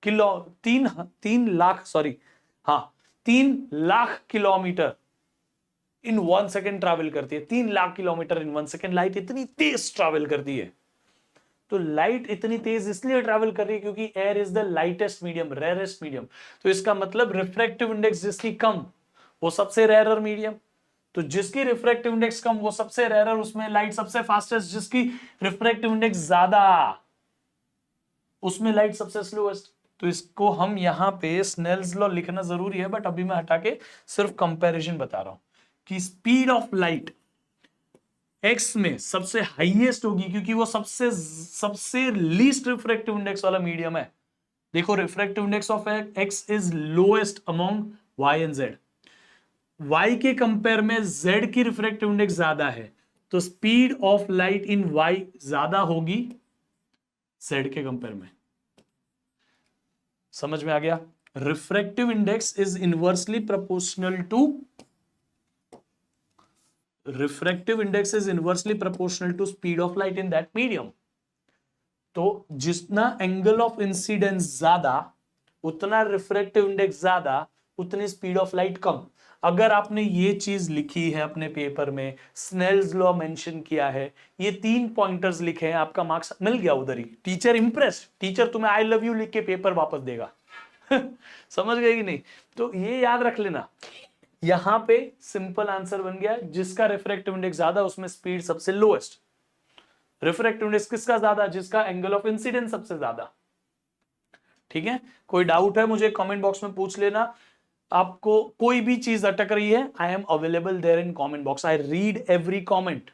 kilo, 3 lakh kilometre in 1 second travel करती है। 3 lakh kilometre in 1 second. Light इतनी तेज ट्रैवल करती है। तो लाइट इतनी तेज इसलिए ट्रैवल कर रही है क्योंकि air is the lightest medium, rarest medium. तो इसका मतलब रिफ्रैक्टिव इंडेक्स जिसकी कम वो सबसे रेयर मीडियम, तो जिसकी रिफ्रैक्टिव इंडेक्स कम वो सबसे रेयर, उसमें लाइट सबसे फास्टेस्ट। जिसकी रिफ्रैक्टिव इंडेक्स ज्यादा उसमें लाइट सबसे स्लोएस्ट। तो इसको हम यहां पे स्नेल्स लॉ लिखना जरूरी है, बट अभी मैं हटा के सिर्फ कंपैरिजन बता रहा हूं कि स्पीड ऑफ लाइट एक्स में सबसे हाईएस्ट होगी क्योंकि वो सबसे लीस्ट रिफ्रैक्टिव इंडेक्स वाला मीडियम है। देखो refractive index of X is lowest among Y and Z. Y के कंपेयर में जेड की रिफ्रैक्टिव इंडेक्स ज्यादा है, तो speed of light in Y ज्यादा होगी जेड के कंपेयर में। समझ में आ गया? Refractive index is inversely proportional to speed of light in that medium. तो जितना एंगल ऑफ इंसिडेंस ज्यादा उतना रिफ्रैक्टिव इंडेक्स ज्यादा, उतनी स्पीड ऑफ लाइट कम। अगर आपने ये चीज लिखी है अपने पेपर में, स्नेल्स लॉ मेंशन किया है, ये 3 पॉइंटर्स लिखे हैं, आपका मार्क्स मिल गया उधर ही। टीचर इंप्रेस, टीचर तुम्हें आई लव यू लिख के पेपर वापस देगा। समझ गए कि नहीं? तो ये याद रख लेना, यहां पे सिंपल आंसर बन गया, जिसका रिफ्रैक्टिव इंडेक्स ज्यादा उसमें स्पीड सबसे लोएस्ट। रिफ्रैक्टिव इंडेक्स किसका ज्यादा? जिसका एंगल ऑफ इंसिडेंस सबसे ज्यादा। ठीक है, कोई डाउट है मुझे कमेंट बॉक्स में पूछ लेना। आपको कोई भी चीज अटक रही है, I am available there in comment box, I read every comment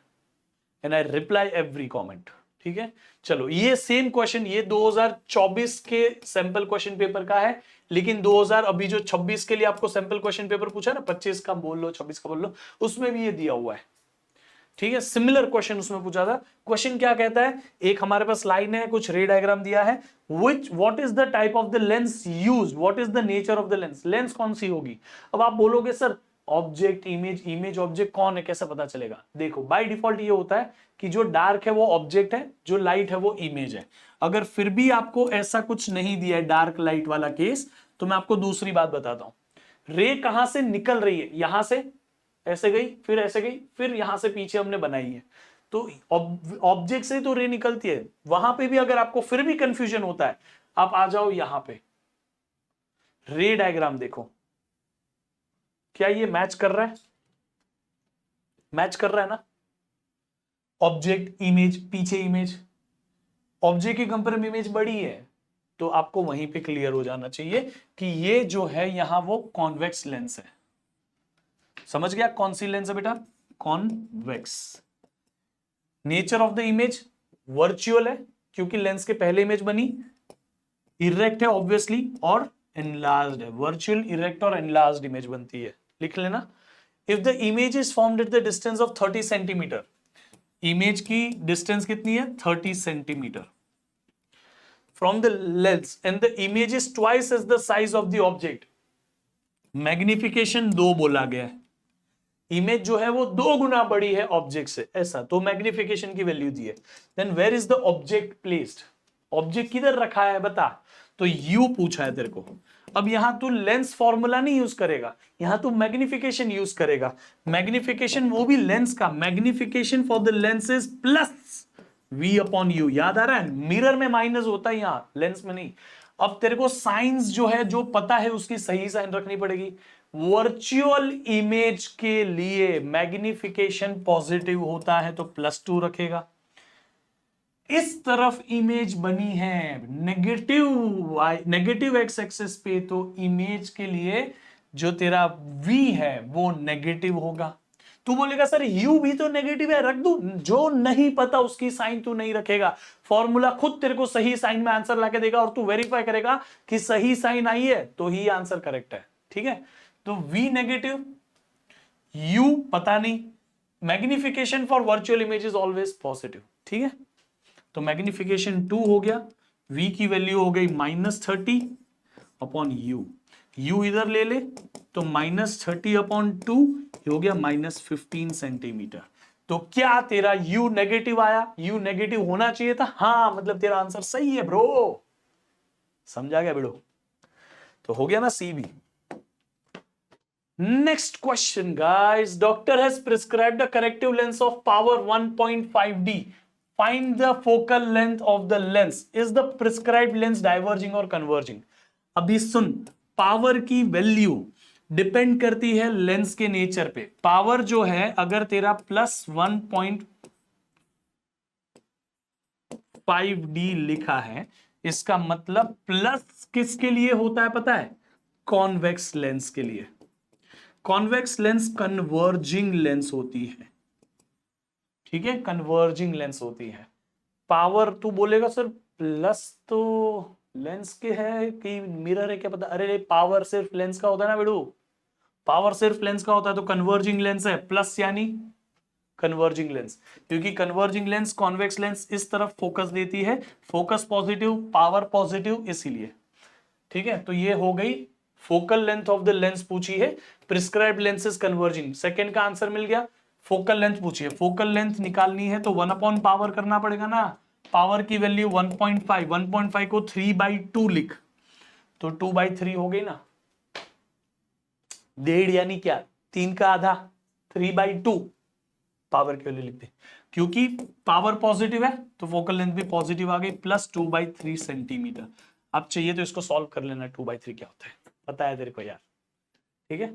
and I reply every comment. ठीक है, चलो ये सेम क्वेश्चन, ये 2024 के सैंपल क्वेश्चन पेपर का है, लेकिन 2000 अभी जो 26 के लिए आपको सैंपल क्वेश्चन पेपर पूछा ना, 25 का बोल लो 26 का बोल लो, उसमें भी ये दिया हुआ है। ठीक है, सिमिलर क्वेश्चन उसमें पूछा था। क्वेश्चन क्या कहता है, एक हमारे पास लाइन है, कुछ रे डायग्राम दिया है, what is the type of the lens used, what is the nature of the lens, lens कौन सी होगी। अब आप बोलोगे sir object image, image object कौन है, कैसे पता चलेगा? देखो बाय डिफॉल्ट ये होता है कि जो डार्क है वो ऑब्जेक्ट है, जो लाइट है वो इमेज है। अगर फिर भी आपको ऐसा कुछ नहीं दिया है डार्क लाइट वाला केस, तो मैं आपको दूसरी बात बताता हूं। रे कहां से निकल रही है, यहां से ऐसे गई, फिर ऐसे गई, फिर यहां से पीछे हमने बनाई है, तो ऑब्जेक्ट से तो रे निकलती है। वहां पे भी अगर आपको फिर भी कंफ्यूजन होता है, आप आ जाओ यहां पे, रे डायग्राम देखो, क्या ये मैच कर रहा है? मैच कर रहा है ना? ऑब्जेक्ट इमेज, पीछे इमेज, ऑब्जेक्ट की कंपेयर में इमेज बड़ी है, तो आपको वहीं पे क्लियर हो जाना चाहिए कि ये जो है यहां वो कॉन्वेक्स लेंस है। समझ गया कौन सी लेंस है बेटा? Convex. Nature of the image virtual है, क्योंकि लेंस के पहले इमेज बनी, इरेक्ट है ऑब्वियसली, और एनलार्ज्ड है। वर्चुअल, इरेक्ट और एनलार्ज्ड इमेज बनती है, लिख लेना। If the image is formed at the distance of 30 centimetre, image की डिस्टेंस कितनी है? 30 centimetre from the lens, and the image is twice as the size of the object. Magnification 2 बोला गया है, इमेज जो है वो 2 गुना बड़ी है ऑब्जेक्ट से, ऐसा, तो मैग्निफिकेशन की वैल्यू दी है। Then where is the object placed, object किधर रखा है बता, तो यू पूछा है तेरे को। अब यहां तू लेंस फॉर्मूला नहीं यूज करेगा, यहां तू मैग्निफिकेशन यूज करेगा। मैग्निफिकेशन वो भी लेंस का, magnification for the lens is plus V upon U, याद आ रहा है? मिरर में माइनस होता है, यहां लेंस में नहीं। अब तेरे को साइंस जो है, जो पता है उसकी सही साइन रखनी पड़ेगी। वर्चुअल इमेज के लिए मैग्निफिकेशन पॉजिटिव होता है तो +2 रखेगा। इस तरफ इमेज बनी है नेगेटिव एक्स एक्सिस पे, तो इमेज के लिए जो तेरा v है वो नेगेटिव होगा। तू बोलेगा सर u भी तो नेगेटिव है, रख दूं? जो नहीं पता उसकी साइन तू नहीं रखेगा, फॉर्मूला खुद तेरे को सही साइन में आंसर लाके देगा, और तू वेरीफाई करेगा कि सही साइन आई है तो ही आंसर करेक्ट है। ठीक है, तो v नेगेटिव, u पता नहीं, magnification for virtual image is always positive. ठीक है, तो मैग्निफिकेशन 2 हो गया, v की वैल्यू हो गई -30 अपॉन u, u इधर ले ले तो -30 अपॉन 2 हो गया -15 सेंटीमीटर। तो क्या तेरा u नेगेटिव आया? u नेगेटिव होना चाहिए था, हाँ, मतलब तेरा आंसर सही है ब्रो। समझा गया बेड़ो? तो हो गया ना सी भी। Next question, guys. Doctor has prescribed a corrective lens of power 1.5D. Find the focal length of the lens. Is the prescribed lens diverging or converging? अभी सुन, पावर की वैल्यू डिपेंड करती है लेंस के नेचर पे। Power जो है, अगर तेरा +1.5D लिखा है, इसका मतलब प्लस किसके लिए होता है पता है? कॉन्वेक्स लेंस के लिए। कॉन्वेक्स लेंस कन्वर्जिंग लेंस होती है। ठीक है, कन्वर्जिंग लेंस होती है। पावर तू बोलेगा सर प्लस तो लेंस के है कि मिरर है, क्या पता? अरे पावर सिर्फ लेंस का होता है ना बेड़ू, पावर सिर्फ लेंस का होता है, तो कन्वर्जिंग लेंस है, प्लस यानी कन्वर्जिंग लेंस, क्योंकि कन्वर्जिंग लेंस कॉन्वेक्स लेंस इस तरफ फोकस देती है, फोकस पॉजिटिव, पावर पॉजिटिव, इसीलिए। ठीक है, तो ये हो गई focal length of the lens पूछी है, prescribed lens is converging. Second का आंसर मिल गया। फोकल लेंथ पूछी है, फोकल लेंथ निकालनी है तो 1 अपॉन पावर करना पड़ेगा ना। पावर की वैल्यू 1.5, 1.5 को 3/2 लिख, तो 2/3 हो गई ना। 1.5 यानी क्या? 3 का आधा 3/2 पावर के लिए लिखते हैं, क्योंकि पावर पॉजिटिव है तो फोकल लेंथ भी पॉजिटिव आ गई, प्लस 2/3 सेंटीमीटर। अब चाहिए तो इसको सॉल्व कर लेना, 2/3 क्या होता है पता है तेरे को यार, ठीक है।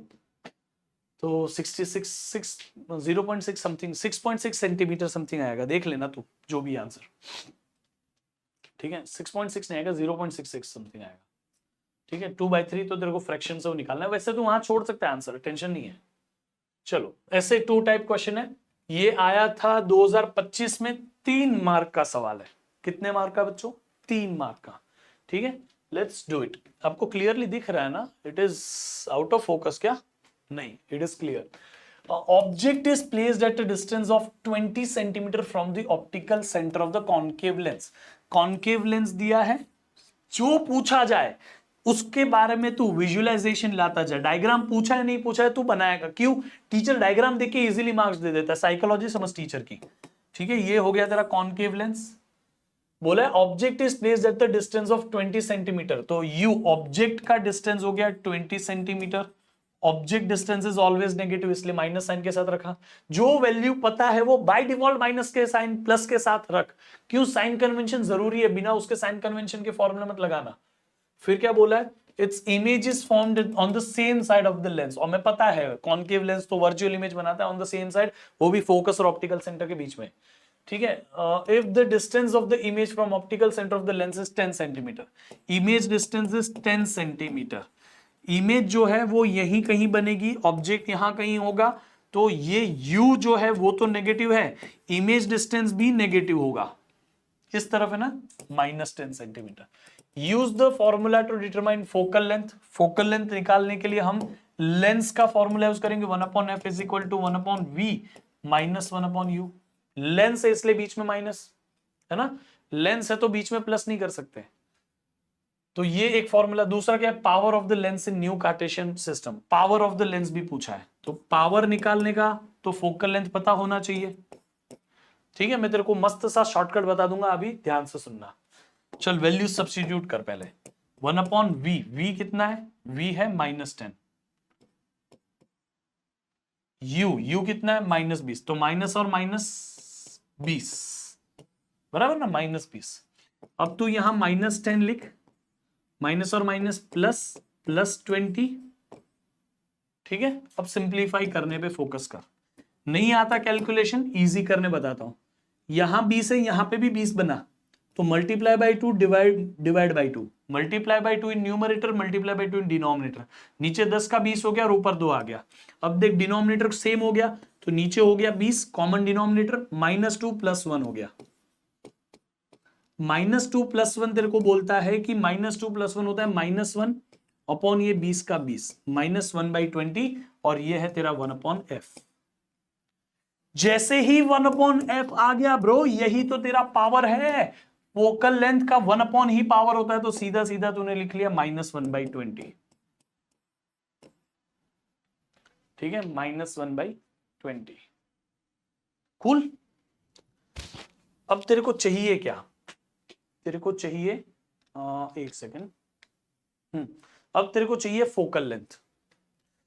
तो 0.6 समथिंग 6.6 सेंटीमीटर समथिंग आएगा, देख लेना तू जो भी आंसर, ठीक है। 6.6 नहीं आएगा, 0.66 समथिंग आएगा, ठीक है। 2/3 तो तेरे को फ्रैक्शन से वो निकालना है, वैसे तो वहां छोड़ सकता है आंसर, टेंशन नहीं है। चलो ऐसे 2 टाइप क्वेश्चन है, ये आया था 2025 में, 3 मार्क का सवाल है। कितने मार्क का बच्चों? 3 मार्क का, ठीक है। Let's do it. आपको क्लियरली दिख रहा है ना, it is out of focus क्या? नहीं, it is clear. Object is placed at a distance of 20 centimetre from the optical centre of the concave lens. Concave lens दिया है, जो पूछा जाए उसके बारे में तू विजुअलाइजेशन लाता जा। डायग्राम पूछा है नहीं पूछा है तू बनाएगा, क्यों? टीचर डायग्राम देख के इजीली मार्क्स दे देता है, साइकोलॉजी समझ टीचर की, ठीक है। ये हो गया तेरा कॉन्केव लेंस। बोला object is placed at the distance of 20 centimetre, तो यू ऑब्जेक्ट का डिस्टेंस हो गया 20 centimetre. Object distance is always negative, इसलिए माइनस साइन के साथ रखा। जो वैल्यू पता है वो बाय डिफॉल्ट माइनस के साइन प्लस के साथ रख, क्यों? साइन कन्वेंशन जरूरी है, बिना उसके साइन कन्वेंशन के फॉर्मूला मत लगाना। फिर क्या बोला है? Its image is formed on the same side of the lens, और मैं पता है कॉन्केव लेंस तो वर्चुअल इमेज बनाता है ऑन द सेम साइड, वो भी फोकस और ऑप्टिकल सेंटर के बीच में, ठीक है। If the distance of the image from optical centre of the lens is 10 centimetre, image distance is 10 centimetre. Image जो है वो यहीं कहीं बनेगी, ऑब्जेक्ट यहां कहीं होगा, तो ये u जो है वो तो नेगेटिव है, इमेज डिस्टेंस भी नेगेटिव होगा, इस तरफ है ना, -10 centimetre. Use the formula to determine focal length. Focal length निकालने के लिए हम लेंस का फॉर्मूला यूज करेंगे, 1/f is equal to 1/v minus 1/u। Lens है इसलिए बीच में माइनस है ना, लेंस है तो बीच में प्लस नहीं कर सकते, तो ये एक फॉर्मूला। दूसरा क्या है? Power of the lens in new Cartesian system, power of the lens भी पूछा है, तो पावर निकालने का तो फोकल लेंथ पता होना चाहिए, ठीक है। मैं तेरे को मस्त सा शॉर्टकट बता दूंगा, अभी ध्यान से सुनना। चल वैल्यू सब्स्टिट्यूट कर पहले, 1/v, v कितना है? v है -10, u कितना है? -20, तो माइनस और -20 बराबर ना, -20। अब तू यहां -10 लिख, माइनस और माइनस +20, ठीक है। अब सिंप्लीफाई करने पे फोकस कर, नहीं आता कैलकुलेशन इजी करने बताता हूं। यहां 20 है, यहां पे भी 20 बना, तो multiply by 2 divide by 2, multiply by 2 in numerator, multiply by 2 in denominator. नीचे 10 का 20 हो गया और ऊपर 2 आ गया। अब देख डिनोमिनेटर सेम हो गया, तो नीचे हो गया 20, कॉमन डिनोमिनेटर, -2 + 1 हो गया। -2 + 1 तेरे को बोलता है कि -2 + 1 होता है -1 अपॉन ये 20 का 20, -1/20, और ये है तेरा 1/f। जैसे ही 1/f आ गया ब्रो, यही तो तेरा पावर है। फोकल लेंथ का 1 ही पावर होता है, तो सीधा सीधा तूने लिख लिया -1/20, ठीक है, -1/20। कूल। अब तेरे को चाहिए क्या? तेरे को चाहिए एक सेकेंड, अब तेरे को चाहिए फोकल लेंथ,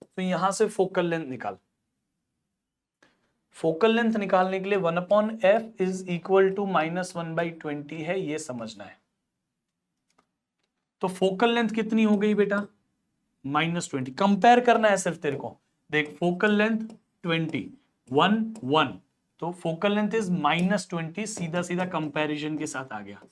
तो यहां से फोकल लेंथ निकाल। फोकल लेंथ निकालने के लिए 1/f इज इक्वल टू -1/20 है, ये समझना है। तो फोकल लेंथ कितनी हो गई बेटा? -20। कंपेयर करना है सिर्फ तेरे को, देख फोकल लेंथ 20, 1, तो फोकल लेंथ इज -20, सीधा सीधा कंपैरिजन के साथ आ गया।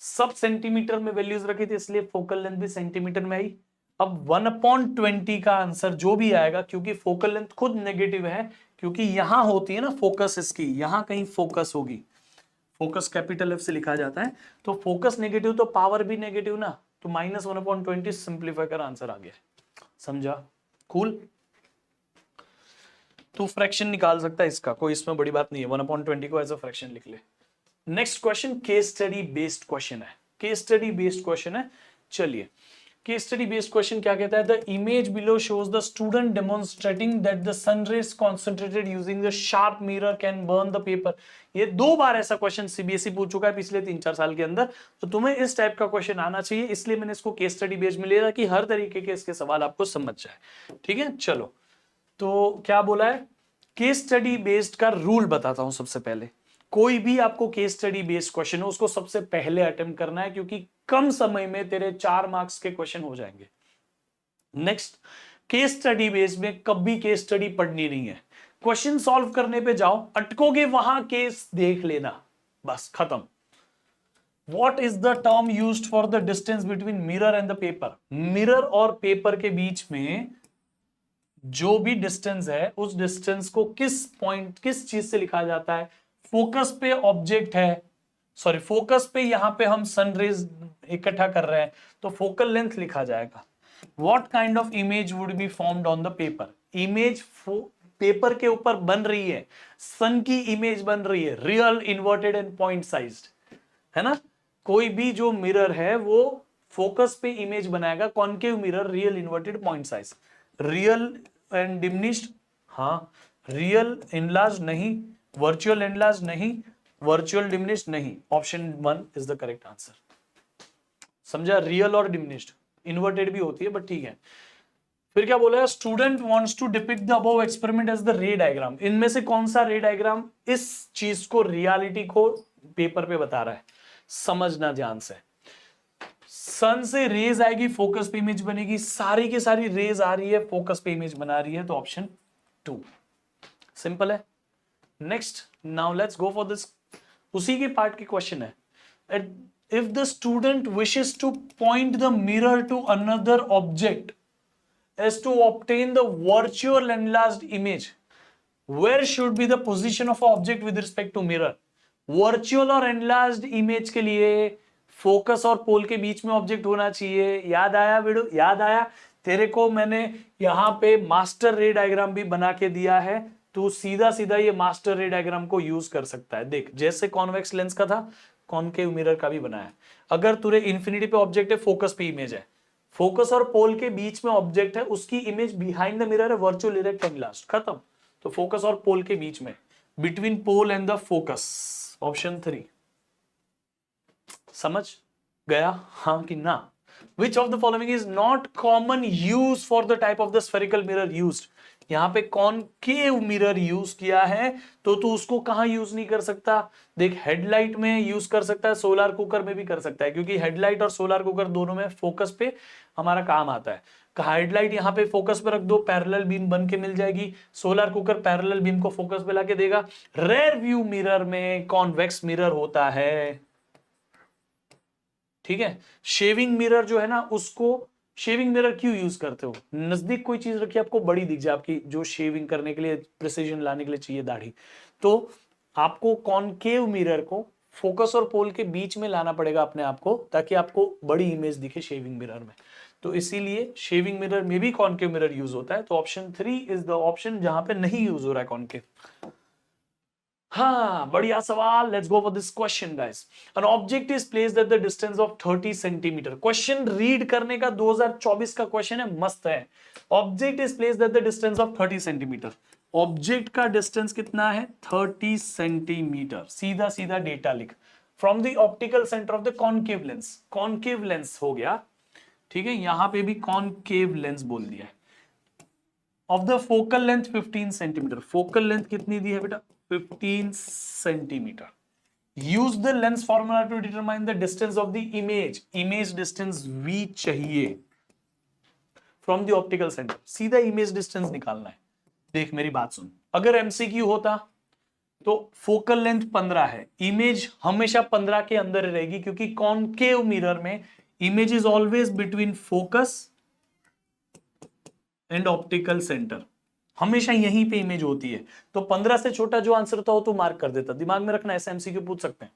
सब सेंटीमीटर में वैल्यूज रखी थी, इसलिए फोकल लेंथ भी सेंटीमीटर में आई। अब 1/20 का आंसर जो भी आएगा, क्योंकि फोकल लेंथ खुद नेगेटिव है, क्योंकि यहां होती है ना फोकस, इसकी यहां कहीं फोकस होगी, फोकस कैपिटल F से लिखा जाता है, तो फोकस नेगेटिव तो पावर भी नेगेटिव ना, तो -1/20 सिंप्लीफाई कर आंसर आ गया। समझा? कूल। तो फ्रैक्शन निकाल सकता है इसका, कोई इसमें बड़ी बात नहीं है, 1/20 को एज अ फ्रैक्शन लिख ले। Next question case study based question है, केस स्टडी बेस्ड क्वेश्चन है। चलिए केस स्टडी बेस्ड क्वेश्चन क्या कहता है? The image below shows the student demonstrating that the sun rays concentrated using the sharp mirror can burn the paper. ये 2 बार ऐसा question CBSE पूछ चुका है पिछले 3-4 साल के अंदर, तो तुम्हें इस टाइप का क्वेश्चन आना चाहिए, इसलिए मैंने इसको केस स्टडी बेस्ड में लिया कि हर तरीके के इसके सवाल आपको समझ जाए। ठीक है, चलो तो क्या बोला है, केस स्टडी बेस्ड का रूल बताता हूं। सबसे पहले कोई भी आपको केस स्टडी बेस्ड क्वेश्चन हो उसको सबसे पहले अटेम्प्ट करना है, क्योंकि कम समय में तेरे 4 मार्क्स के क्वेश्चन हो जाएंगे। नेक्स्ट, केस स्टडी बेस्ड में कभी केस स्टडी पढ़नी नहीं है, क्वेश्चन सॉल्व करने पे जाओ, अटकोगे वहां केस देख लेना, बस खत्म। What is the term used for the distance between mirror and the paper? Mirror और पेपर के बीच में जो भी डिस्टेंस है उस डिस्टेंस को किस पॉइंट, किस चीज से लिखा जाता है? फोकस पे ऑब्जेक्ट है, सॉरी फोकस पे यहां पे हम सन रेज इकट्ठा कर रहे हैं तो फोकल लेंथ लिखा जाएगा। What kind of image would be formed on the paper? Image paper के ऊपर बन रही है, सन की इमेज बन रही है, real, inverted and point sized, है ना। कोई भी जो मिरर है वो फोकस पे इमेज बनाएगा, concave mirror, real, inverted, point size. Real and diminished, हाँ, रियल एनलार्ज नहीं, वर्चुअल एनलार्ज नहीं, वर्चुअल डिमिनिश्ड नहीं। Option 1 is the correct answer. समझा? रियल और डिमिनिश्ड, इन्वर्टेड भी होती है बट ठीक है। फिर क्या बोला है? Student wants to depict the above experiment as the ray diagram. इनमें से कौन सा रे डायग्राम इस चीज को, रियलिटी को पेपर पे बता रहा है? समझना ध्यान से। सन से रेज आएगी, फोकस पे इमेज बनेगी, सारी की सारी रेज आ रही है, फोकस पे इमेज बना रही है, तो ऑप्शन 2 सिंपल है। Next, now let's go for this, उसी के पार्ट की क्वेश्चन है। If the student wishes to point the mirror to another object as to obtain the virtual enlarged image, where should be the position of object with respect to mirror? Virtual और enlarged image के लिए focus और pole के बीच में object होना चाहिए। याद आया वीडियो? याद आया तेरे को? मैंने यहां पे मास्टर रे डायग्राम भी बना के दिया है, तू सीधा सीधा ये मास्टर रे डायग्राम को यूज कर सकता है। देख, जैसे कॉन्वेक्स लेंस का था, कॉनकेव मिरर का भी बनाया। अगर तुरे इन्फिनिटी पे ऑब्जेक्ट है, फोकस पे इमेज है, फोकस और पोल के बीच में ऑब्जेक्ट है, उसकी इमेज बिहाइंड द मिरर है, वर्चुअल, इरेक्ट, एनलार्ज्ड, खत्म। तो फोकस और पोल के बीच में, between pole and the focus, option 3। समझ गया हाँ कि ना? Which of the following is not common use for the type of the spherical mirror used? यहां पे कॉनकेव मिरर यूज किया है, तो तू उसको कहां यूज नहीं कर सकता? देख, हेडलाइट में यूज कर सकता है, सोलर कुकर में भी कर सकता है, क्योंकि हेडलाइट और सोलर कुकर दोनों में फोकस पे हमारा काम आता है। हेडलाइट यहाँ पे फोकस पे रख दो, पैरेलल बीम बन के मिल जाएगी। सोलर कुकर पैरेलल बीम को फोकस पे लाके देगा। रेयर व्यू मिरर में कॉन्वेक्स मिरर होता है, ठीक है। शेविंग मिरर जो है ना, उसको शेविंग मिरर क्यों यूज करते हो? नजदीक कोई चीज रखी आपको बड़ी दिख जाए, आपकी जो शेविंग करने के लिए, प्रिसीजन लाने के लिए चाहिए दाढ़ी, तो आपको कॉनकेव मिरर को फोकस और पोल के बीच में लाना पड़ेगा अपने आप को, ताकि आपको बड़ी इमेज दिखे शेविंग मिरर में। तो इसीलिए शेविंग मिरर में भी कॉनकेव मिरर यूज होता है। तो ऑप्शन 3 इज द ऑप्शन जहां पे नहीं यूज हो रहा है कॉनकेव। हाँ, बढ़िया सवाल। Let's go for this question guys. An object is placed at the distance of 30 centimetre. Question read करने का 2024 का क्वेश्चन है, मस्त है। Object is placed at the distance of 30 centimetre. Object का डिस्टेंस कितना है? 30 सेंटीमीटर। सीधा सीधा डेटा लिख। From the optical centre of the concave lens, concave lens हो गया, ठीक है, यहां पे भी कॉनकेव लेंस बोल दिया है। Of the focal length 15 centimetre. Focal length कितनी दी है बेटा? 15 centimetre. Use the lens formula to determine the distance of the image. Image distance v चाहिए फ्रॉम द ऑप्टिकल सेंटर। सीधा इमेज डिस्टेंस निकालना है। देख मेरी बात सुन, अगर एमसीक्यू होता तो फोकल लेंथ 15 है, इमेज हमेशा 15 के अंदर रहेगी, क्योंकि कॉनकेव मिरर में image is always between focus and optical centre, हमेशा यहीं पे इमेज होती है। तो 15 से छोटा जो आंसर होता हो तो मार्क कर देता। दिमाग में रखना, ऐसे एमसीक्यू पूछ सकते हैं।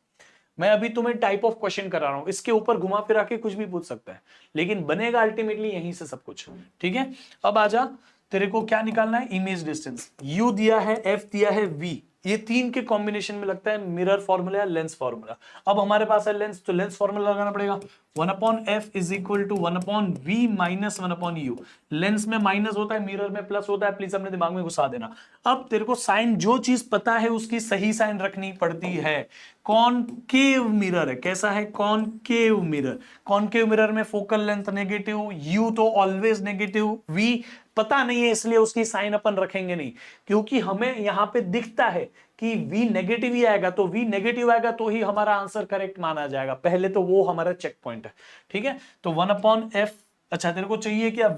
मैं अभी तुम्हें टाइप ऑफ क्वेश्चन करा रहा हूं, इसके ऊपर घुमा फिरा के कुछ भी पूछ सकता है, लेकिन बनेगा अल्टीमेटली यहीं से सब कुछ, ठीक है। अब आजा, तेरे को क्या निकालना है? Image distance. u दिया है, f दिया है, v। ये तीन के कॉम्बिनेशन में लगता है मिरर फॉर्मूला या लेंस फॉर्मूला। अब हमारे पास है लेंस, तो लेंस फॉर्मूला लगाना पड़ेगा। 1/f is equal to 1/v minus 1/u। Lens में माइनस होता है, मिरर में प्लस होता है, प्लीज अपने दिमाग में घुसा देना। अब तेरे को साइन, जो चीज पता है उसकी सही साइन रखनी पड़ती है। कॉनकेव मिरर है, कैसा है? Concave mirror. कॉनकेव मिरर में फोकल लेंथ नेगेटिव, यू तो ऑलवेज नेगेटिव, वी पता नहीं है इसलिए उसकी साइन अपन रखेंगे नहीं, क्योंकि हमें यहां पे दिखता है कि v नेगेटिव ही आएगा, तो v नेगेटिव आएगा तो ही हमारा आंसर करेक्ट माना जाएगा। पहले तो वो हमारा चेक पॉइंट है, ठीक है। तो 1/f, अच्छा तेरे को चाहिए क्या?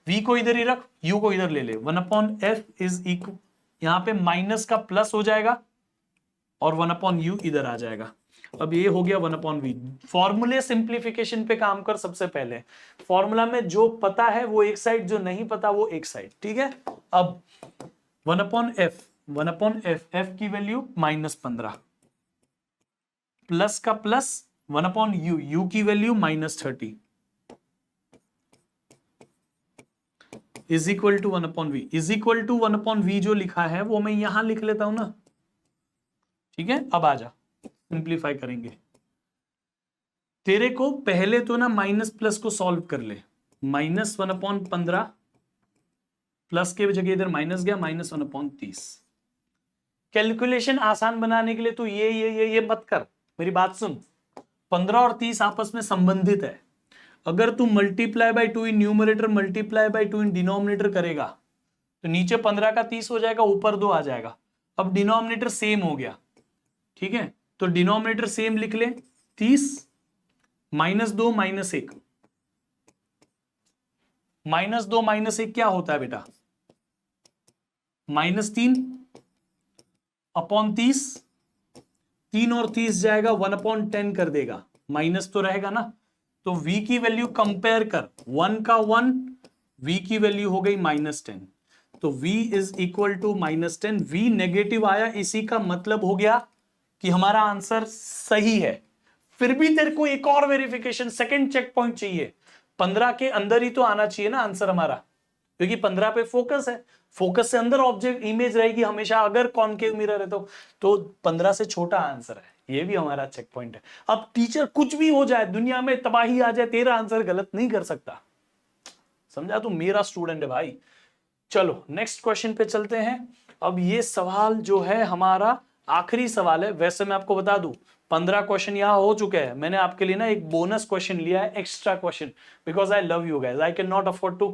v को इधर ही रख, u को इधर ले ले। 1/f इज इक्वल, यहां पे माइनस का प्लस हो जाएगा और 1/u इधर आ जाएगा। अब ये हो गया 1/v। फॉर्मूले सिंप्लीफिकेशन पे काम कर। सबसे पहले फॉर्मूला में जो पता है वो एक साइड, जो नहीं पता वो एक साइड, ठीक है। अब 1/f f की वैल्यू -15 प्लस का प्लस 1/u, u की value -30 is equal to 1/v। Is equal to 1/v जो लिखा है वो मैं यहां लिख लेता हूं ना, ठीक है। अब आ जा, सिंप्लीफाई करेंगे। तेरे को पहले तो ना माइनस प्लस को सॉल्व कर ले। -1/15 प्लस के जगह इधर माइनस गया, -1/30। कैलकुलेशन आसान बनाने के लिए तो ये मत कर, मेरी बात सुन। 15 और 30 आपस में संबंधित है। अगर तू multiply by 2 in numerator, multiply by 2 in denominator करेगा तो नीचे 15 का 30 हो जाएगा, ऊपर 2 आ जाएगा। अब डिनोमिनेटर सेम हो गया, ठीक है। तो डिनोमिनेटर सेम लिख ले, 30 -2 -1। -2 -1 क्या होता है बेटा? -3 अपॉन 30। 3 और 30 जाएगा, 1/10 कर देगा, माइनस तो रहेगा ना। तो v की वैल्यू कंपेयर कर, 1 का 1, v की वैल्यू हो गई -10। तो v is equal to -10। v negative आया, इसी का मतलब हो गया कि हमारा आंसर सही है। फिर भी तेरे को एक और वेरिफिकेशन, सेकंड चेक पॉइंट चाहिए। 15 के अंदर ही तो आना चाहिए ना आंसर हमारा, क्योंकि 15 पे फोकस है। फोकस से अंदर ऑब्जेक्ट इमेज रहेगी हमेशा, अगर कॉनकेव मिरर है तो 15 से छोटा आंसर है। ये भी हमारा चेक पॉइंट है। अब टीचर कुछ भी हो जाए, दुनिया में तबाही आ जाए, तेरा आंसर गलत नहीं कर सकता। समझा? तू मेरा स्टूडेंट है भाई। चलो नेक्स्ट क्वेश्चन पे चलते हैं। अब ये सवाल जो है हमारा आखिरी सवाल है। वैसे मैं आपको बता दूं 15 क्वेश्चन यहां हो चुके हैं। मैंने आपके लिए ना एक बोनस क्वेश्चन लिया है, extra question, because I love you guys. I can not afford to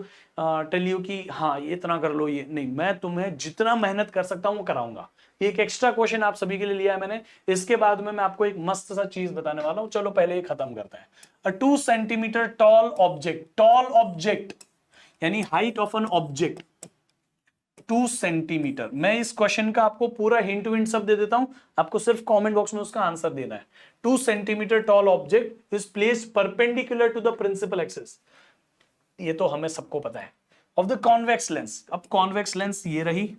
tell you कि हाँ ये इतना कर लो, ये नहीं। मैं तुम्हें जितना मेहनत कर सकता हूं वो कराऊंगा। एक एक्स्ट्रा क्वेश्चन आप सभी के लिए लिया है मैंने। इसके बाद में मैं आपको एक मस्त सा चीज बताने वाला हूं। चलो पहले ये खत्म करते हैं। अ 2 सेंटीमीटर टॉल ऑब्जेक्ट यानी height of an object 2 centimetre. मैं इस क्वेश्चन का आपको पूरा हिंट विंट सब दे देता हूं, आपको सिर्फ कमेंट बॉक्स में उसका आंसर देना है। 2 centimetre tall object is placed perpendicular to the principal axis. ये तो हमें सबको पता है। ऑफ द कॉन्वेक्स लेंस, अब कॉन्वेक्स लेंस ये रही।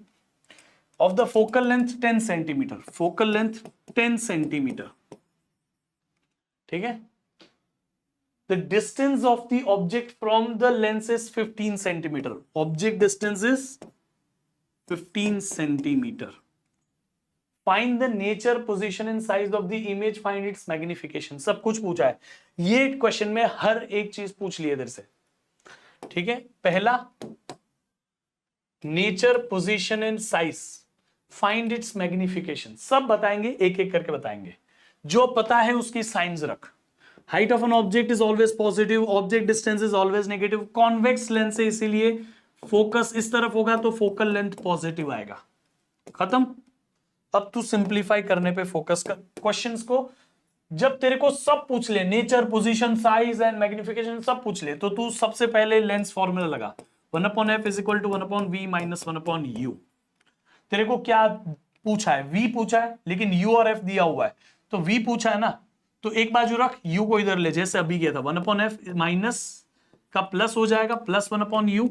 Of the focal length 10 centimetre, focal length 10 centimetre, ठीक है। The distance of the object from the lens is 15 centimeter. Object distance is 15 centimeter. Find the nature, position and size of the image. Find its magnification. सब कुछ पूछा है। ये question में हर एक चीज पूछ ली है इधर से, ठीक है। पहला nature, position and size, find its magnification, सब बताएंगे, एक एक करके बताएंगे। जो पता है उसकी साइंस रख। Height of an object is always positive, object distance is always negative. Convex lens है इसीलिए फोकस इस तरफ होगा तो फोकल लेंथ पॉजिटिव आएगा। खत्म। अब तू सिंप्लीफाई करने पे फोकस कर क्वेश्चंस को। जब तेरे को सब पूछ ले, nature, position, size and magnification सब पूछ ले, तो तू सबसे पहले लेंस फॉर्मूला लगा। 1/f is equal to 1/v minus 1/u। तेरे को क्या पूछा है? v पूछा है, लेकिन u और f दिया हुआ है। तो v पूछा है ना, तो एक बाजू रख, u को इधर ले, जैसे अभी किया था। 1/f माइनस का प्लस हो जाएगा, प्लस 1/u,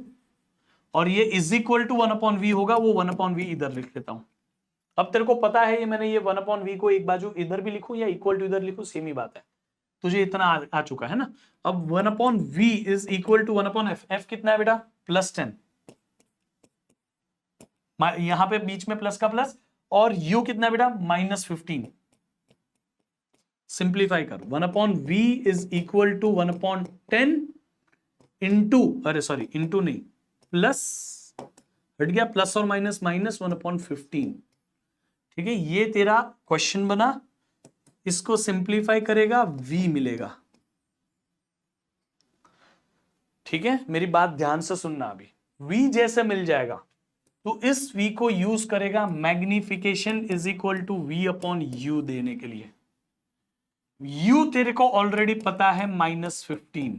और ये इज इक्वल टू 1/v होगा, वो 1/v इधर लिख लेता हूं। अब तेरे को पता है ये मैंने ये 1/v को एक बाजू इधर भी लिखूं या इक्वल टू इधर लिखूं, सेम ही बात है। तुझे इतना आ चुका है ना। अब 1/v is equal to 1/f। f कितना है बेटा? +10। यहां पे बीच में प्लस का प्लस और u कितना है बेटा -15। सिंप्लीफाई कर, 1/v is equal to 1/10 into, अरे सॉरी इंटू नहीं, प्लस, हट गया प्लस और माइनस, -1/15। ठीक है, ये तेरा क्वेश्चन बना, इसको सिंप्लीफाई करेगा v मिलेगा। ठीक है, मेरी बात ध्यान से सुनना, अभी v जैसे मिल जाएगा तो इस v को यूज करेगा magnification is equal to v/u देने के लिए। u तेरे को ऑलरेडी पता है -15,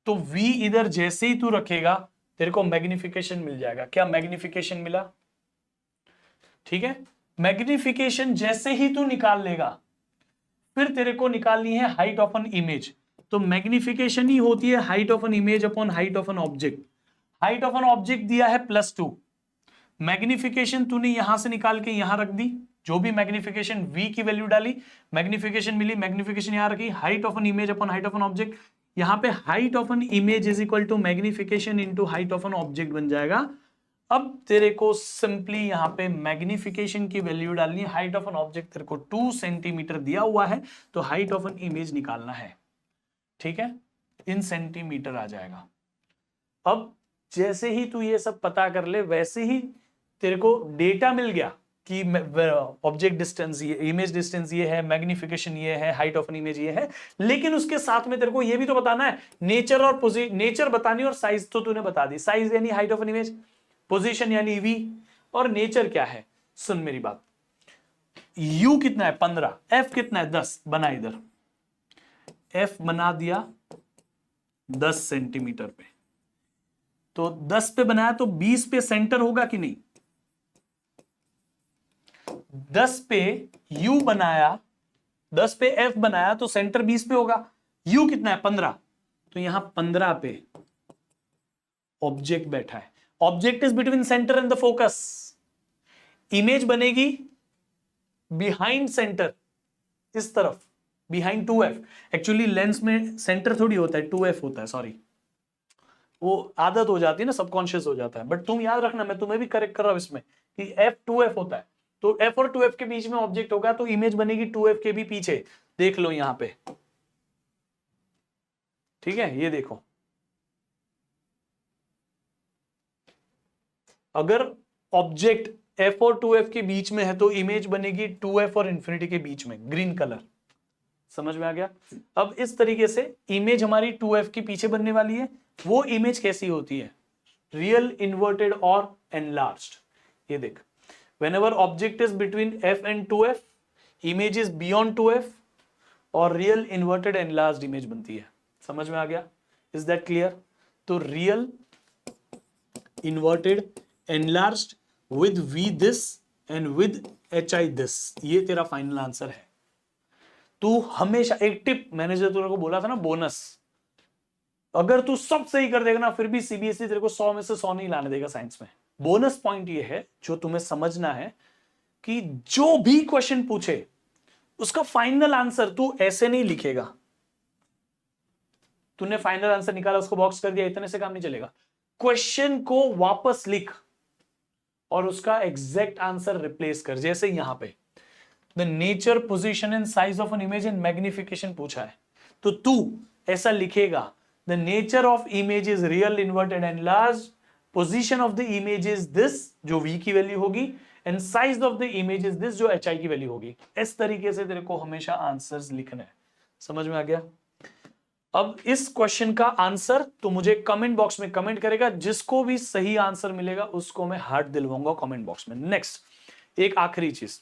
तो v इधर जैसे ही तू रखेगा तेरे को मैग्निफिकेशन मिल जाएगा। क्या मैग्निफिकेशन मिला? ठीक है, मैग्निफिकेशन जैसे ही तू निकाल लेगा फिर तेरे को निकालनी है हाइट ऑफ एन इमेज। तो मैग्निफिकेशन ही होती है height of an image upon height of an object. Height of an object दिया है +2, मैग्निफिकेशन तूने यहां से निकाल के यहां रख दी, जो भी मैग्निफिकेशन v की वैल्यू डाली, मैग्निफिकेशन मिली, मैग्निफिकेशन यहां रखी, height of an image upon height of an object. यहां पे height of an image is equal to magnification into height of an object बन जाएगा। अब तेरे को सिंपली यहां पे मैग्निफिकेशन की वैल्यू डालनी है। हाइट ऑफ एन ऑब्जेक्ट तेरे को 2 सेंटीमीटर दिया हुआ है, तो हाइट ऑफ एन इमेज निकालना है। ठीक है, इन सेंटीमीटर आ जाएगा। अब जैसे ही तू ये सब पता कर ले वैसे ही तेरे को डेटा मिल गया कि ऑब्जेक्ट डिस्टेंस ये, इमेज डिस्टेंस ये है, मैग्निफिकेशन ये है, हाइट ऑफ एन इमेज ये है। लेकिन उसके साथ में तेरे को ये भी तो बताना है नेचर और नेचर बतानी, और साइज तो तूने बता दी। साइज यानी height of an image, position यानी v, और नेचर क्या है। सुन मेरी बात, u कितना है 15, f कितना है 10, बना इधर f बना दिया 10 सेंटीमीटर पे, तो 10 पे बनाया तो 20 पे सेंटर होगा कि नहीं? 10 पे u बनाया, 10 पे f बनाया तो सेंटर 20 पे होगा। u कितना है 15, तो यहां 15 पे ऑब्जेक्ट बैठा है। Object is between centre and the focus. Image बनेगी बिहाइंड सेंटर, इस तरफ, बिहाइंड 2f। एक्चुअली लेंस में सेंटर थोड़ी होता है, 2f होता है, सॉरी, वो आदत हो जाती है ना, सबकॉन्शियस हो जाता है। बट तुम याद रखना, मैं तुम्हें भी करेक्ट कर रहा हूं इसमें कि f 2f होता है, तो f और 2f के बीच में ऑब्जेक्ट होगा, तो इमेज बनेगी 2f के भी पीछे। देख लो यहां पे, ठीक है, ये देखो, अगर ऑब्जेक्ट f और 2f के बीच में है तो इमेज बनेगी 2f और इंफिनिटी के बीच में, ग्रीन कलर। समझ में आ गया? अब इस तरीके से इमेज हमारी 2f के पीछे बनने वाली है। वो इमेज कैसी होती है? रियल, इन्वर्टेड और एनलार्ज्ड। ये देख, whenever object is between f and 2f, image is beyond 2f, और रियल, इन्वर्टेड, एनलार्ज्ड इमेज बनती है। समझ में आ गया? Is that clear? तो real, inverted, enlarged with v this and with hi this, ये तेरा फाइनल आंसर है। तू हमेशा, एक टिप मैंने जो तेरे को बोला था ना, बोनस, अगर तू सब सही कर देगा ना फिर भी सीबीएसई तेरे को 100 में से 100 नहीं लाने देगा साइंस में। बोनस पॉइंट ये है जो तुम्हें समझना है कि जो भी क्वेश्चन पूछे उसका फाइनल आंसर तू ऐसे नहीं लिखेगा। तूने फाइनल आंसर निकाला, उसको बॉक्स कर दिया, इतने से काम नहीं चलेगा। क्वेश्चन को वापस लिख और उसका एग्जैक्ट आंसर रिप्लेस कर। जैसे यहां पे the nature, position and size of an image in magnification पूछा है, तो तू ऐसा लिखेगा, the nature of image is real, inverted, enlarged, position of the image is this, जो v की वैल्यू होगी, and size of the image is this, जो hi की वैल्यू होगी। इस तरीके से तेरे को हमेशा आंसर्स लिखना है। समझ में आ गया? अब इस क्वेश्चन का आंसर तो मुझे कमेंट बॉक्स में कमेंट करेगा, जिसको भी सही आंसर मिलेगा उसको मैं हार्ट दिलवाऊंगा कमेंट बॉक्स में। नेक्स्ट, एक आखिरी चीज,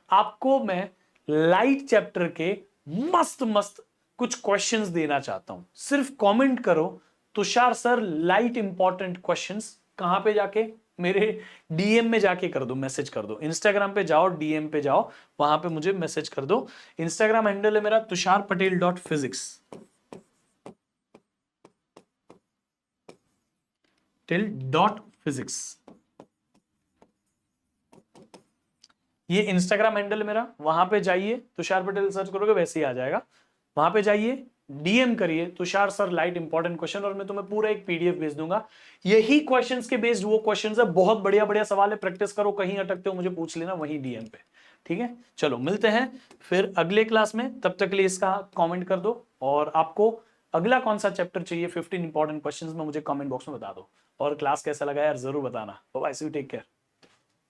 आपको मैं लाइट चैप्टर के मस्त मस्त कुछ क्वेश्चंस देना चाहता हूं। सिर्फ कमेंट करो Tushar sir light important questions. कहां पे जाके? मेरे डीएम में जाके कर दो, मैसेज कर दो। इंस्टाग्राम पे जाओ, डीएम पे जाओ, वहां पे मुझे मैसेज कर दो। इंस्टाग्राम हैंडल है मेरा tusharpatel.physics, @physics। ये इंस्टाग्राम हैंडल मेरा, वहां पे जाइए, तुषार पटेल सर्च करोगे वैसे ही आ जाएगा। वहां पे जाइए, डीएम करिए Tushar sir light important question, और मैं तुम्हें पूरा एक पीडीएफ भेज दूंगा। यही क्वेश्चंस के बेस्ड वो क्वेश्चंस है, बहुत बढ़िया बढ़िया सवाल है, प्रैक्टिस करो, कहीं अटकते हो मुझे पूछ लेना वहीं डीएम पे। ठीक है, चलो मिलते हैं फिर अगले क्लास में, तब तक के लिए इसका कमेंट कर दो, और आपको अगला कौन सा चैप्टर चाहिए 15 इंपॉर्टेंट क्वेश्चंस में मुझे कमेंट बॉक्स में बता दो, और क्लास कैसा लगा यार जरूर बताना। Bye, see you, take care.